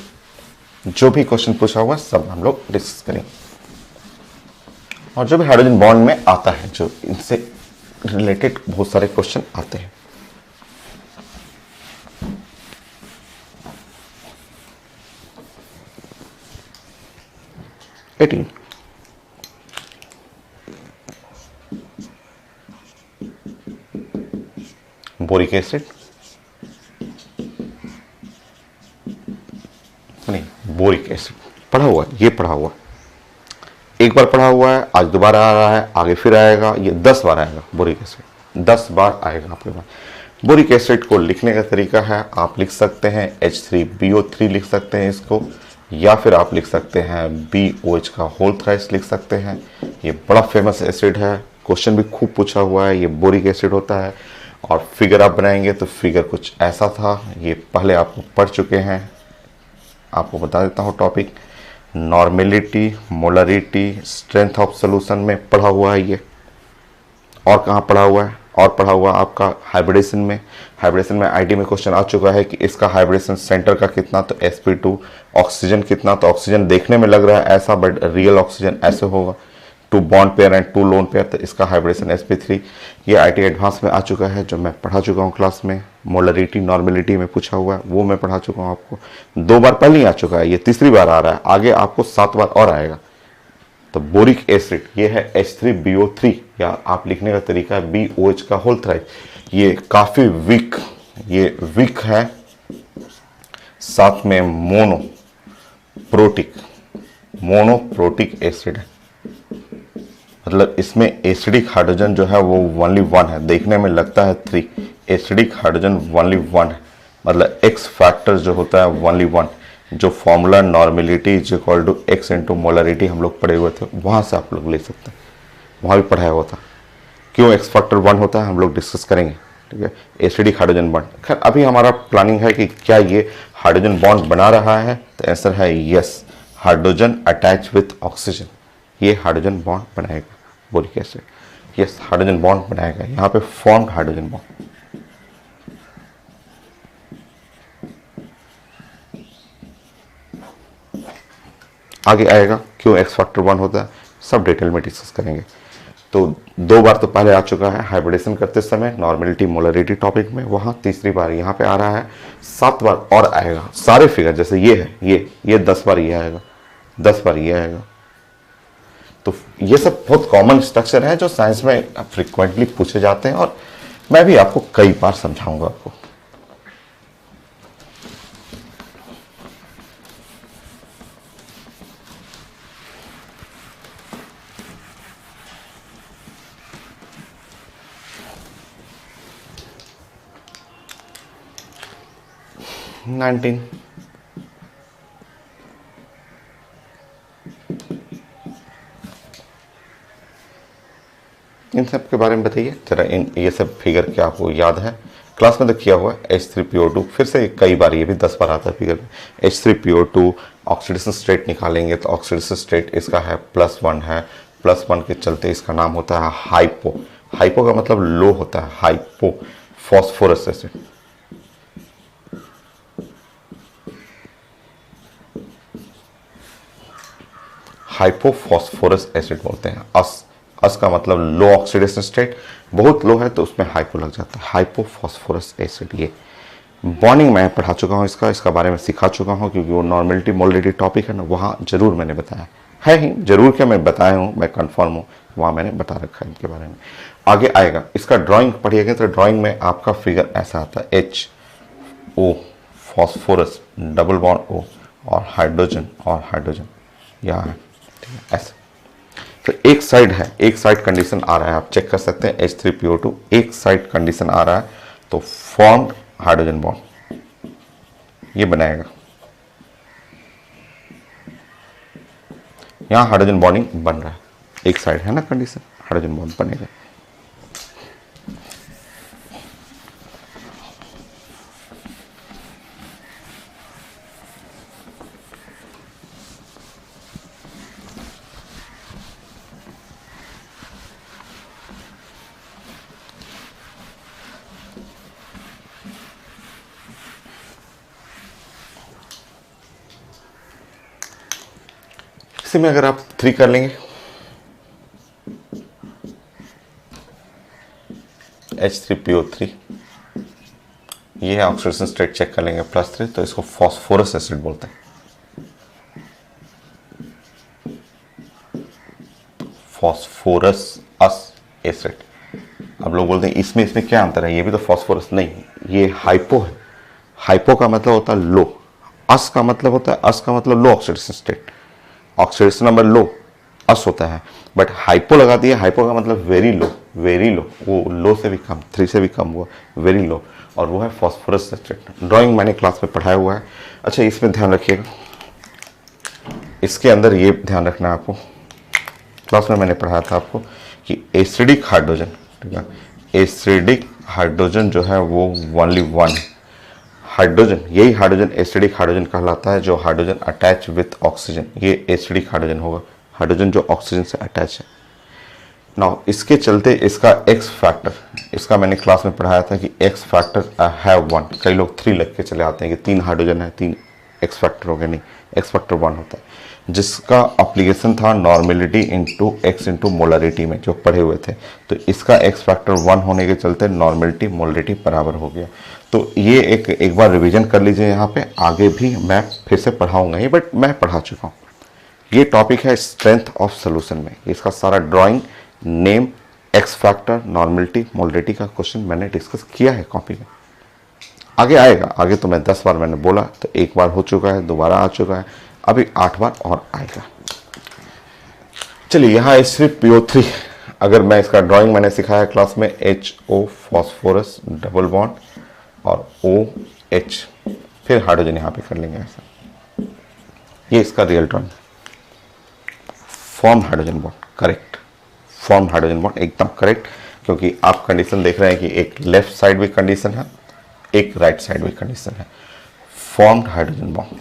जो भी क्वेश्चन पूछा हुआ सब हम लोग डिस्कस करेंगे, और जो भी हाइड्रोजन बॉन्ड में आता है, जो इनसे रिलेटेड बहुत सारे क्वेश्चन आते हैं। बोरिक एसिड, नहीं बोरिक एसिड पढ़ा हुआ है, ये पढ़ा हुआ, एक बार पढ़ा हुआ है, आज दोबारा आ रहा है, आगे फिर आएगा, ये 10 बार आएगा। बोरिक एसिड 10 बार आएगा आपके पास। बोरिक एसिड को लिखने का तरीका है, आप लिख सकते हैं H3BO3 लिख सकते हैं इसको, या फिर आप लिख सकते हैं BOH का होल थ्राइस लिख सकते हैं। ये बड़ा फेमस एसिड है, क्वेश्चन भी खूब पूछा हुआ है, ये बोरिक एसिड होता है। और फिगर आप बनाएंगे तो फिगर कुछ ऐसा था, ये पहले आप पढ़ चुके हैं, आपको बता देता हूँ topic. Normality, molarity, strength of solution में पढ़ा हुआ है ये। और कहाँ पढ़ा हुआ है? और पढ़ा हुआ आपका हाइब्रिडेशन में। हाइब्रिडेशन में आईडी में क्वेश्चन आ चुका है कि इसका हाइब्रिडेशन सेंटर का कितना, तो sp2। ऑक्सीजन कितना, तो ऑक्सीजन देखने में लग रहा है ऐसा, बट रियल ऑक्सीजन ऐसे होगा। 2 bond pair and 2 lone pair, तो इसका हाइब्रिडेशन sp3। ये आईटी एडवांस में आ चुका है, जो मैं पढ़ा चुका हूँ क्लास में। मोलरिटी, नॉर्मेलिटी में पूछा हुआ है, वो मैं पढ़ा चुका हूँ आपको 2 बार पहले ही आ चुका है, ये तीसरी बार आ रहा है, आगे आपको 7 बार और आएगा। तो बोरिक एसिड ये है H3BO3, या आप लिखने का तरीका है BOH का होल थ्राइस। ये काफी वीक, ये वीक है, साथ में मोनो प्रोटिक मोनोप्रोटिक एसिड है, मतलब इसमें एसिडिक हाइड्रोजन जो है वो ओनली वन है, देखने में लगता है 3, एसिडिक हाइड्रोजन ओनली वन है, मतलब एक्स फैक्टर जो होता है ओनली वन। जो formula normality is equal to x into molarity हम लोग पढ़े हुए थे, वहाँ से आप लोग ले सकते हैं, वहाँ भी पढ़ाया हुआ था। क्यों एक्स फैक्टर 1 होता है हम लोग डिस्कस करेंगे, ठीक है। एसिडिक हाइड्रोजन बॉन्ड, खैर अभी हमारा प्लानिंग है कि क्या ये हाइड्रोजन बॉन्ड बना रहा है, तो आंसर है yes, hydrogen attach with oxygen, ये हाइड्रोजन बॉन्ड बनाएगा boric acid, yes hydrogen bond बनाएगा, यहाँ पे फॉर्म्ड हाइड्रोजन बॉन्ड। आगे आएगा क्यों एक्स फैक्टर 1 होता है, सब डिटेल में डिस्कस करेंगे। तो 2 बार तो पहले आ चुका है हाइब्रिडेशन करते समय नॉर्मेलिटी मोलरिटी टॉपिक में, वहाँ तीसरी बार यहाँ पे आ रहा है, 7 बार और आएगा। सारे फिगर जैसे ये है, ये 10 बार ये आएगा, 10 बार ये आएगा। तो ये सब बहुत कॉमन स्ट्रक्चर है जो साइंस में फ्रिक्वेंटली पूछे जाते हैं, और मैं भी आपको कई बार समझाऊंगा आपको। इन सब के बारे में बताइए जरा, इन ये सब फिगर क्या आपको याद है, क्लास में तो किया हुआ है। H3PO2 फिर से कई बार, ये भी 10 बार आता है फिगर में। H3PO2 ऑक्सीडेशन स्टेट निकालेंगे तो ऑक्सीडेशन स्टेट इसका है +1 है, +1 के चलते इसका नाम होता है हाइपो। हाइपो का मतलब लो होता है, hypo phosphorous acid. Hypophosphorous acid बोलते हैं। अस का मतलब लो ऑक्सीडेशन स्टेट, बहुत लो है तो उसमें हाइपो लग जाता है, हाइपोफॉस्फोरस एसिड। ये बॉन्डिंग मैं पढ़ा चुका हूँ, इसका बारे में सिखा चुका हूँ, क्योंकि वो नॉर्मेलिटी मोलरिटी टॉपिक है ना, वहाँ जरूर मैंने बताया है ही, जरूर क्या मैं बताया हूँ, मैं कन्फर्म हूँ, वहाँ मैंने बता रखा है इनके बारे में। आगे आएगा इसका ड्राइंग पढ़िएगा, तो ड्राइंग में आपका फिगर ऐसा आता है, HO phosphorus double bond O और हाइड्रोजन यहाँ है, ठीक है ऐसे। तो एक साइड है, एक साइड कंडीशन आ रहा है, आप चेक कर सकते हैं H3PO2 एक साइड कंडीशन आ रहा है, तो फॉर्म्ड हाइड्रोजन बॉन्ड ये बनाएगा, यहां हाइड्रोजन बॉन्डिंग बन रहा है, एक साइड है ना कंडीशन, हाइड्रोजन बॉन्ड बनेगा। इसी में अगर आप 3 कर लेंगे, H3PO3 ये है, ऑक्सीडेशन स्टेट चेक कर लेंगे +3, तो इसको फॉस्फोरस एसिड बोलते हैं, फॉस्फोरस एसिड। अब लोग बोलते हैं इसमें क्या अंतर है, ये भी तो फॉस्फोरस, नहीं ये हाइपो है, हाइपो का मतलब होता है लो, अस का मतलब होता है, अस का मतलब लो ऑक्सीडेशन स्टेट, ऑक्सीडेशन नंबर लो अस होता है, बट हाइपो लगा दिया, हाइपो का मतलब वेरी लो, वो लो से भी कम, 3 से भी कम हुआ, वेरी लो, और वो है फॉस्फोरस एसिड। ड्राइंग मैंने क्लास में पढ़ाया हुआ है। अच्छा इसमें ध्यान रखिएगा, इसके अंदर ये ध्यान रखना है आपको, क्लास में मैंने पढ़ाया था आपको कि एसिडिक हाइड्रोजन, ठीक है, एसिडिक हाइड्रोजन जो है वो ओनली वन हाइड्रोजन, यही हाइड्रोजन एसिडिक हाइड्रोजन कहलाता है, जो हाइड्रोजन अटैच विथ ऑक्सीजन, ये एसिडिक हाइड्रोजन होगा, हाइड्रोजन जो ऑक्सीजन से अटैच है। नाउ इसके चलते इसका एक्स फैक्टर, इसका मैंने क्लास में पढ़ाया था कि एक्स फैक्टर हैव 1, कई लोग 3 लग के चले आते हैं कि 3 हाइड्रोजन है 3 एक्स फैक्टर हो गया, नहीं एक्स फैक्टर 1 होता है, जिसका अप्लीकेशन था normality into x into molarity में जो पढ़े हुए थे, तो इसका एक्स फैक्टर 1 होने के चलते नॉर्मेलिटी मोलरिटी बराबर हो गया। तो ये एक बार रिवीजन कर लीजिए, यहाँ पे आगे भी मैं फिर से पढ़ाऊंगा ही, बट मैं पढ़ा चुका हूँ। ये टॉपिक है स्ट्रेंथ ऑफ सोल्यूशन में, इसका सारा drawing, name, x factor, normality, molarity का क्वेश्चन मैंने डिस्कस किया है कॉपी में। आगे आएगा, आगे तो मैं 10 बार मैंने बोला, तो 1 बार हो चुका है, दोबारा आ चुका है, अभी 8 बार और आएगा। चलिए यहाँ H3PO3, अगर मैं इसका ड्राइंग मैंने सिखाया क्लास में, HO फॉस्फोरस डबल बॉन्ड और OH, फिर हाइड्रोजन यहाँ पे कर लेंगे ऐसा। ये इसका real drawing. Form hydrogen bond, correct, form hydrogen bond एकदम करेक्ट, क्योंकि आप कंडीशन देख रहे हैं कि एक लेफ्ट साइड भी कंडीशन है, एक राइट साइड भी कंडीशन है। Formed hydrogen bond.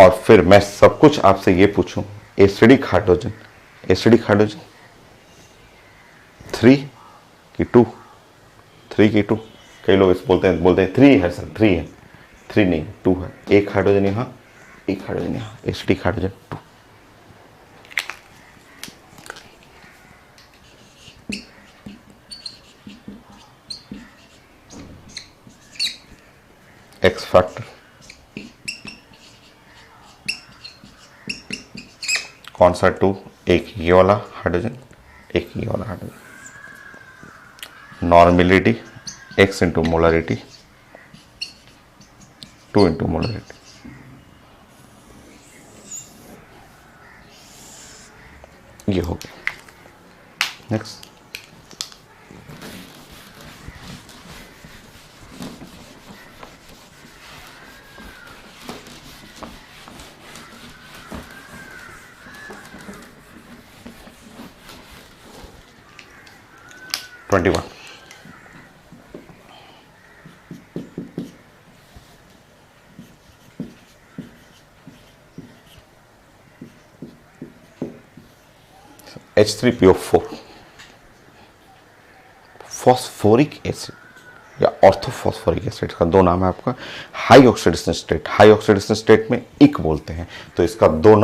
और फिर मैं सब कुछ आपसे ये पूछूं, एसिडिक हाइड्रोजन, एसिडिक हाइड्रोजन 3 की 2, 3 की 2, कई लोग इस बोलते हैं 3 है सर, 3 है, 3 नहीं 2 है, एक हाइड्रोजन यहाँ, एक हाइड्रोजन यहाँ, एसिडिक हाइड्रोजन 2। एक्स फैक्टर कौन सा 2, एक ये वाला हाइड्रोजन, एक ये वाला hydrogen. Normality x into molarity, 2 into molarity. ये हो गया। Next, H21 H3PO4 phosphoric acid या ऑर्थोफॉस्फोरिक एसिड का दो नाम है आपका। High oxidation state, high oxidation state में इक बोलते हैं, तो इसका दो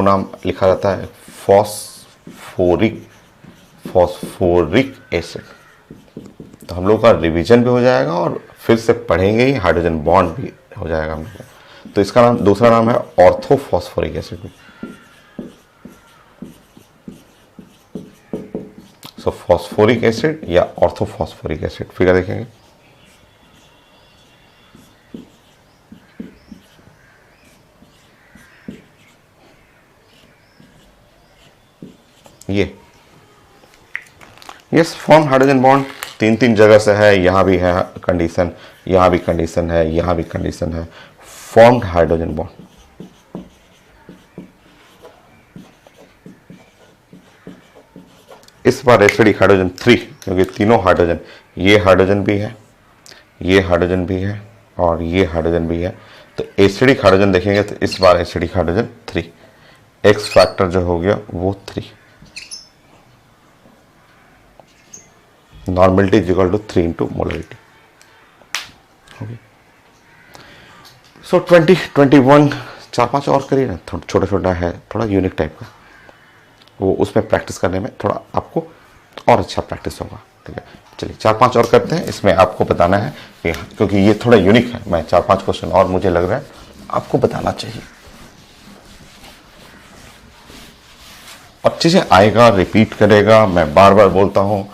नाम लिखा जाता है, फॉस्फोरिक एसिड। तो हम लोग का रिवीजन भी हो जाएगा और फिर से पढ़ेंगे ही, हाइड्रोजन बॉन्ड भी हो जाएगा हम लोग। तो इसका नाम, दूसरा नाम है ऑर्थोफॉस्फोरिक एसिड। सो फॉस्फोरिक एसिड या ऑर्थोफॉस्फोरिक एसिड, फिगर देखेंगे। ये यस, फॉर्म हाइड्रोजन बॉन्ड तीन जगह से है, यहां भी है कंडीशन, यहां भी कंडीशन है, यहां भी कंडीशन है। फॉर्म्ड हाइड्रोजन बॉन्ड, इस बार एसिडिक हाइड्रोजन 3, क्योंकि तीनों हाइड्रोजन, ये हाइड्रोजन भी है, ये हाइड्रोजन भी है और ये हाइड्रोजन भी है, तो एसिडिक हाइड्रोजन देखेंगे तो इस बार एसिडिक हाइड्रोजन 3। एक्स फैक्टर जो हो गया वो 3। Normality is equal to 3 into molarity. So 2021 4-5 और करिए ना, छोटा छोटा है, थोड़ा यूनिक टाइप का, वो उसमें प्रैक्टिस करने में थोड़ा आपको और अच्छा प्रैक्टिस होगा। ठीक है, चलिए 4-5 और करते हैं। इसमें आपको बताना है कि, क्योंकि ये थोड़ा यूनिक है, मैं 4-5 क्वेश्चन और मुझे लग रहा है आपको बताना चाहिए। अच्छे से आएगा, रिपीट करेगा। मैं बार बार बोलता हूँ,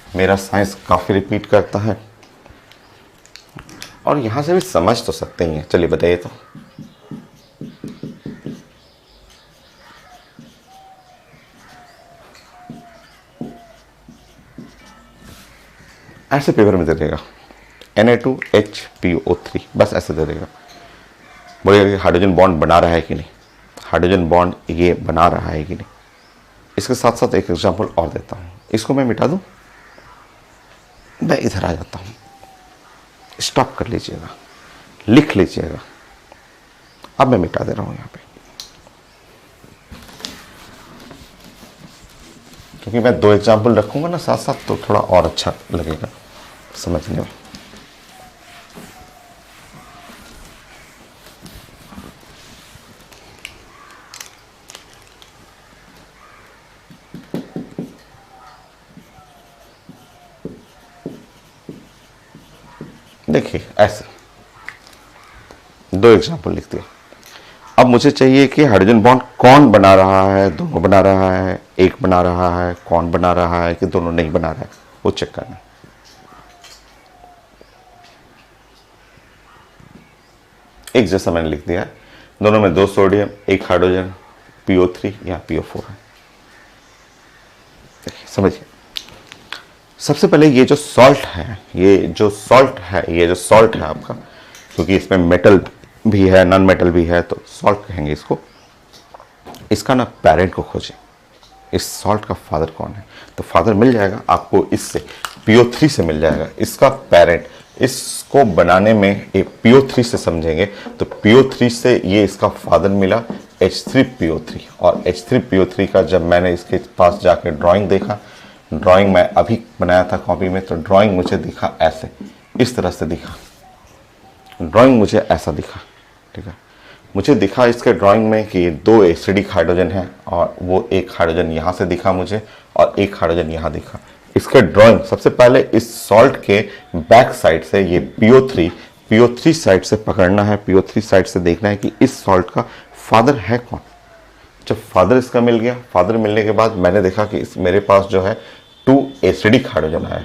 मेरा साइंस काफ़ी रिपीट करता है और यहाँ से भी समझ तो सकते ही हैं। चलिए बताइए तो, ऐसे पेपर में दे देगा Na2HPO3, बस ऐसे दे देगा। बोलेगा हाइड्रोजन बॉन्ड बना रहा है कि नहीं, हाइड्रोजन बॉन्ड ये बना रहा है कि नहीं। इसके साथ साथ एक एग्जांपल और देता हूँ, इसको मैं मिटा दूँ, मैं इधर आ जाता हूँ, स्टॉप कर लीजिएगा, लिख लीजिएगा। अब मैं मिटा दे रहा हूँ यहाँ पे, क्योंकि मैं 2 एग्जाम्पल रखूंगा ना साथ साथ, तो थोड़ा और अच्छा लगेगा समझने में। देखिए ऐसे 2 एग्जाम्पल लिख दिया। अब मुझे चाहिए कि हाइड्रोजन बॉन्ड कौन बना रहा है, दोनों बना रहा है, एक बना रहा है, कौन बना रहा है कि दोनों नहीं बना रहा है, वो चेक करना है। एक जैसा मैंने लिख दिया है, दोनों में 2 सोडियम, 1 हाइड्रोजन, PO3 या PO4 है। देखिए समझिए, सबसे पहले ये जो सॉल्ट है, ये जो सॉल्ट है आपका, क्योंकि इसमें मेटल भी है, नॉन मेटल भी है, तो सॉल्ट कहेंगे इसको। इसका ना पेरेंट को खोजें, इस सॉल्ट का फादर कौन है। तो फादर मिल जाएगा आपको इससे, PO3 से मिल जाएगा। इसका पेरेंट, इसको बनाने में PO3 से समझेंगे तो PO3 से ये इसका फादर मिला H3PO3। और H3PO3 का जब मैंने इसके पास जाकर ड्राइंग देखा, ड्राइंग मैं अभी बनाया था कॉपी में, तो ड्राइंग मुझे दिखा ऐसे, इस तरह से दिखा, ड्राइंग मुझे ऐसा दिखा, ठीक है। मुझे दिखा इसके ड्राइंग में कि 2 एसिडिक हाइड्रोजन है, और वो एक हाइड्रोजन यहाँ से दिखा मुझे और एक हाइड्रोजन यहाँ दिखा। इसके ड्राइंग सबसे पहले इस सॉल्ट के बैक साइड से ये PO3 साइड से पकड़ना है, PO3 साइड से देखना है कि इस सॉल्ट का फादर है कौन। जब फादर इसका मिल गया, फादर मिलने के बाद मैंने देखा कि इस मेरे पास जो है 2 एसिडिक हाइड्रोजन आया,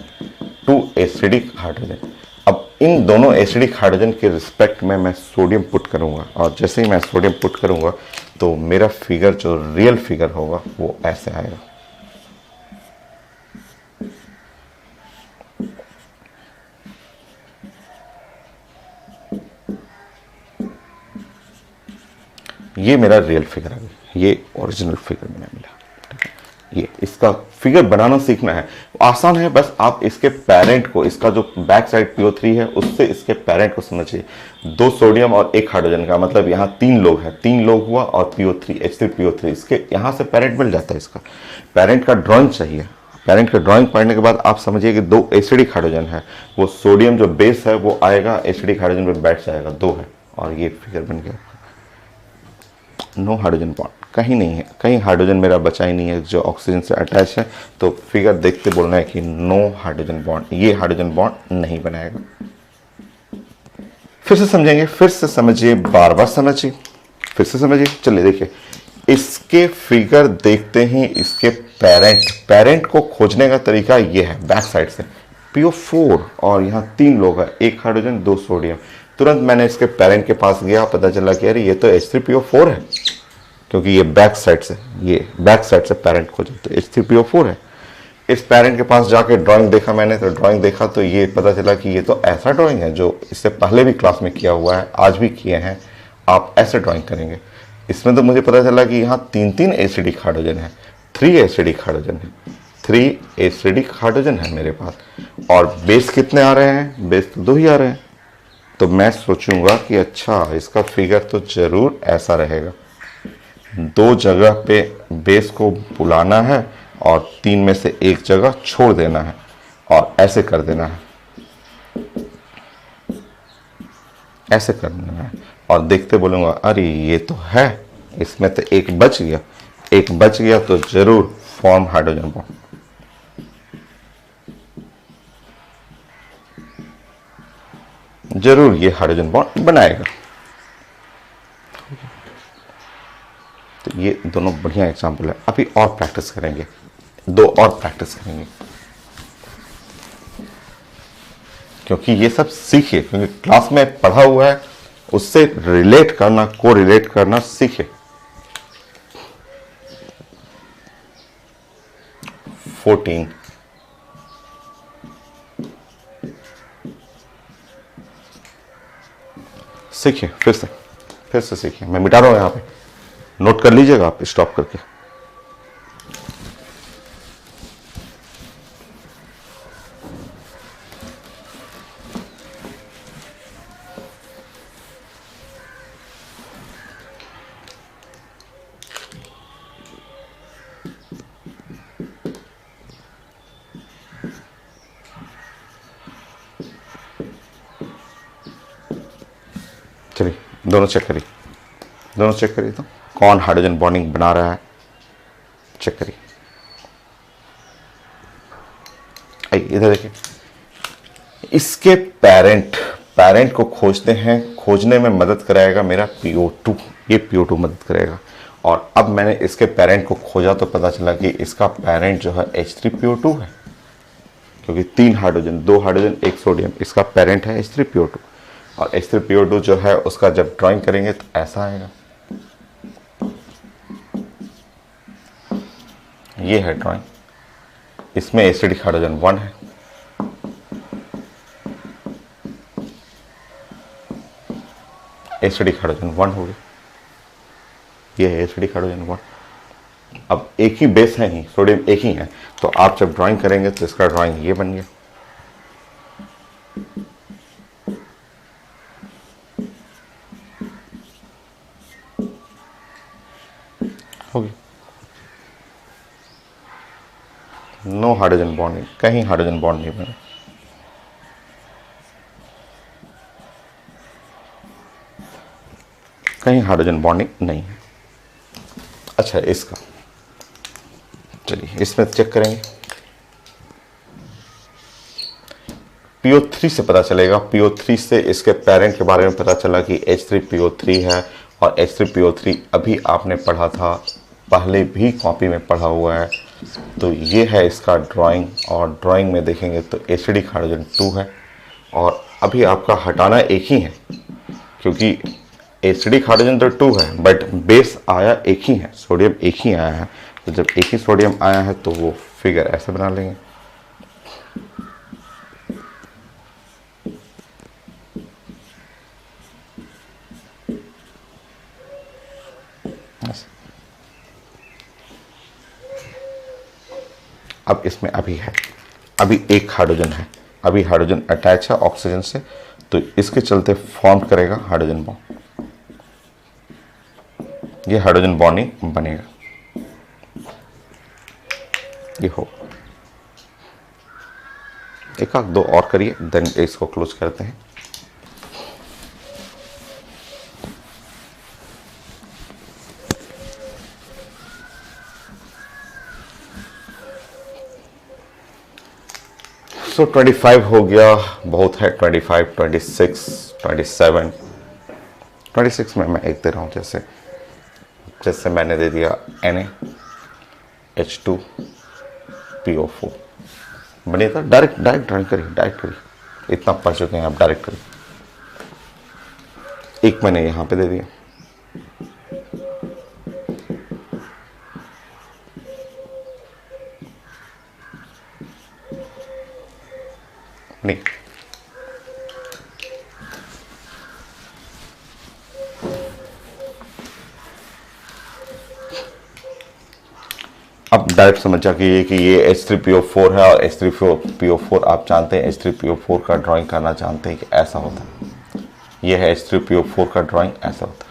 2 एसिडिक हाइड्रोजन। अब इन दोनों एसिडिक हाइड्रोजन के रिस्पेक्ट में मैं सोडियम पुट करूंगा, और जैसे ही मैं सोडियम पुट करूंगा तो मेरा फिगर, जो रियल फिगर होगा, वो ऐसे आएगा। ये मेरा रियल फिगर है, ये ओरिजिनल फिगर मैंने मिला। ये इसका फिगर बनाना सीखना है, आसान है। बस आप इसके पेरेंट को, इसका जो बैक साइड PO3 है, उससे इसके पेरेंट को समझिए। 2 सोडियम और 1 हाइड्रोजन का मतलब यहाँ 3 लोग हैं, 3 लोग हुआ, और PO3 H3PO3, इसके यहाँ से पेरेंट मिल जाता है। इसका पेरेंट का ड्राइंग चाहिए। पेरेंट का ड्राइंग पढ़ने के बाद आप समझिए कि 2 एसिडिक हाइड्रोजन है, वो सोडियम जो बेस है वो आएगा, एसिडिक हाइड्रोजन पे बैठ जाएगा, 2 है, और ये फिगर बन गया। नो हाइड्रोजन बॉन्ड कहीं नहीं है, कहीं हाइड्रोजन मेरा बचा ही नहीं है जो ऑक्सीजन से अटैच है। तो फिगर देखते बोलना है कि नो हाइड्रोजन बॉन्ड, ये हाइड्रोजन बॉन्ड नहीं बनाएगा। फिर से समझेंगे, फिर से समझिए, बार बार समझिए, फिर से समझिए। चलिए देखिए, इसके फिगर देखते ही इसके पेरेंट को खोजने का तरीका ये है, बैक साइड से PO4, और यहाँ 3 लोग हैं, 1 हाइड्रोजन 2 सोडियम। तुरंत मैंने इसके पेरेंट के पास गया, पता चला कि अरे ये तो H3PO4 है, क्योंकि ये बैक साइड से पेरेंट खोजा तो H3PO4 है। इस पेरेंट के पास जाके ड्राइंग देखा मैंने, तो ड्राइंग देखा तो ये पता चला कि ये तो ऐसा ड्राइंग है जो इससे पहले भी क्लास में किया हुआ है, आज भी किए हैं, आप ऐसे ड्राइंग करेंगे। इसमें तो मुझे पता चला कि यहाँ 3 एसिडिक हाइड्रोजन है, 3 एसिडिक हाइड्रोजन है, 3 एसिडिक हाइड्रोजन है मेरे पास। और बेस कितने आ रहे हैं? बेस तो 2 ही आ रहे हैं। तो मैं सोचूंगा कि अच्छा, इसका फिगर तो जरूर ऐसा रहेगा, 2 जगह पे बेस को बुलाना है और 3 में से 1 जगह छोड़ देना है, और ऐसे कर देना है, ऐसे कर देना है। और देखते बोलूंगा अरे ये तो है, इसमें तो 1 बच गया, 1 बच गया तो जरूर फॉर्म हाइड्रोजन बॉन्ड। जरूर ये हाइड्रोजन बॉन्ड बनाएगा। तो ये दोनों बढ़िया एग्जाम्पल है। अभी और प्रैक्टिस करेंगे, 2 और प्रैक्टिस करेंगे, क्योंकि ये सब सीखिए, क्योंकि क्लास में पढ़ा हुआ है उससे रिलेट करना, को रिलेट करना सीखिए। 14 सीखिए, फिर से सीखिए। मैं मिटा रहा हूं, यहां पे नोट कर लीजिएगा आप स्टॉप करके। चलिए दोनों चेक करिए तो कौन हाइड्रोजन बॉन्डिंग बना रहा है, चेक करिए। आइए इधर देखिए, इसके पेरेंट को खोजते हैं, खोजने में मदद कराएगा मेरा PO2, ये PO2 मदद करेगा। और अब मैंने इसके पेरेंट को खोजा तो पता चला कि इसका पेरेंट जो है H3PO2 है, क्योंकि 3 हाइड्रोजन, 2 हाइड्रोजन 1 सोडियम, इसका पेरेंट है H3PO2। और H3PO2 जो है उसका जब ड्राइंग करेंगे तो ऐसा आएगा। ये है ड्राइंग, इसमें एसिडिक हाइड्रोजन 1 है, एसिडिक हाइड्रोजन 1 हो गया, ये है एसिडिक हाइड्रोजन 1। अब एक ही बेस है ही, सोडियम एक ही है, तो आप जब ड्राइंग करेंगे तो इसका ड्राइंग ये बन गया। हो गया, नो हाइड्रोजन बॉन्ड, कहीं हाइड्रोजन बॉन्ड नहीं बना। कहीं हाइड्रोजन बॉन्डिंग नहीं है। अच्छा, इसका चलिए इसमें चेक करेंगे। PO3 से पता चलेगा, PO3 से इसके पेरेंट के बारे में पता चला कि H3PO3 है, और H3PO3 अभी आपने पढ़ा था, पहले भी कॉपी में पढ़ा हुआ है। तो ये है इसका ड्राइंग, और ड्राइंग में देखेंगे तो एसिडिक हाइड्रोजन 2 है, और अभी आपका हटाना एक ही है, क्योंकि एसिडिक हाइड्रोजन तो 2 है बट बेस आया एक ही है, सोडियम एक ही आया है। तो जब एक ही सोडियम आया है तो वो फिगर ऐसे बना लेंगे। अब इसमें अभी है, अभी एक हाइड्रोजन है, अभी हाइड्रोजन अटैच है ऑक्सीजन से, तो इसके चलते फॉर्म करेगा हाइड्रोजन बॉन्ड, ये हाइड्रोजन बॉन्डिंग बनेगा, ये हो। एक आध दो और करिए, देन इसको क्लोज करते हैं। सो 25 हो गया, बहुत है। 25, 26, 27, 26 में मैं एक दे रहा हूँ, जैसे मैंने दे दिया NaH2PO4 बने था। डायरेक्ट ड्राइंग करिए, इतना पढ़ चुके हैं आप, डायरेक्ट करिए। एक मैंने यहाँ पे दे दिया, नहीं अब डायरेक्ट समझ जाइए कि ये H3PO4 है, और H3PO4 आप जानते हैं, H3PO4 का ड्राइंग करना जानते हैं कि ऐसा होता है। ये है H3PO4 का ड्राइंग, ऐसा होता है।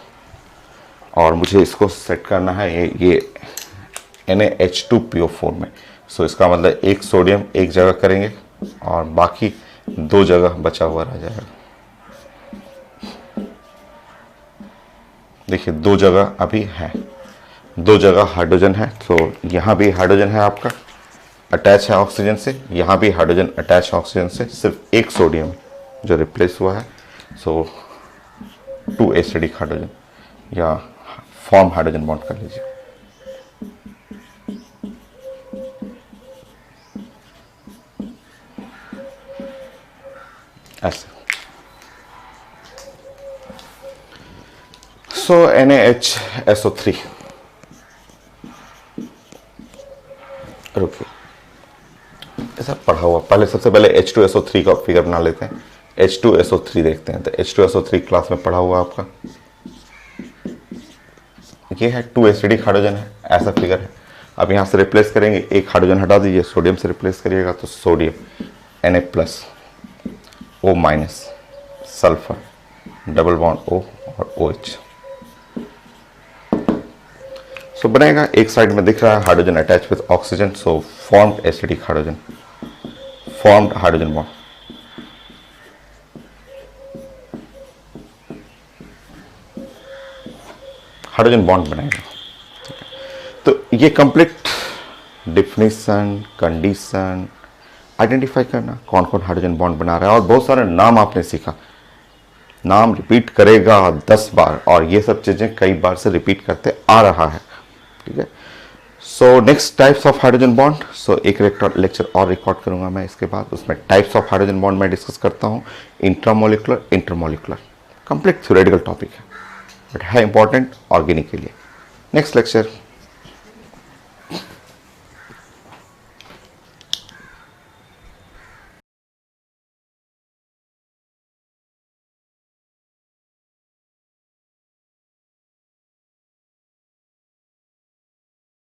और मुझे इसको सेट करना है ये NaH2PO4 में। सो इसका मतलब एक सोडियम एक जगह करेंगे और बाकी दो जगह बचा हुआ रह जाएगा। देखिए दो जगह अभी है, दो जगह हाइड्रोजन है, तो यहाँ भी हाइड्रोजन है आपका अटैच है ऑक्सीजन से, यहाँ भी हाइड्रोजन अटैच है ऑक्सीजन से, सिर्फ एक सोडियम जो रिप्लेस हुआ है। सो 2 एसिडिक हाइड्रोजन या फॉर्म हाइड्रोजन बॉन्ड कर लीजिए। ऐसे सो NaHSO3 रुकिए, ऐसा पढ़ा हुआ, पहले सबसे पहले H2SO3 का फिगर बना लेते हैं। H2SO3 देखते हैं, तो H2SO3 क्लास में पढ़ा हुआ आपका, ये है 2 एसिडिक हाइड्रोजन है, ऐसा फिगर है। अब यहाँ से रिप्लेस करेंगे, एक हाइड्रोजन हटा दीजिए, सोडियम से रिप्लेस करिएगा तो sodium Na+, O-, sulphur, double bond O और OH। सो बनेगा, एक साइड में दिख रहा है hydrogen attach with oxygen, so formed acidic hydrogen, formed hydrogen bond. Hydrogen bond बनाएगा। तो ये कंप्लीट डिफिनीशन, कंडीशन, आइडेंटिफाई करना कौन कौन हाइड्रोजन बॉन्ड बना रहा है, और बहुत सारे नाम आपने सीखा। नाम रिपीट करेगा 10 बार, और ये सब चीज़ें कई बार से रिपीट करते आ रहा है, ठीक है। So next types of hydrogen bond, so एक लेक्चर और रिकॉर्ड करूंगा मैं इसके बाद, उसमें टाइप्स ऑफ हाइड्रोजन बॉन्ड मैं डिस्कस करता हूँ, intramolecular intermolecular, complete theoretical topic है बट है इंपॉर्टेंट ऑर्गेनिक के लिए। Next lecture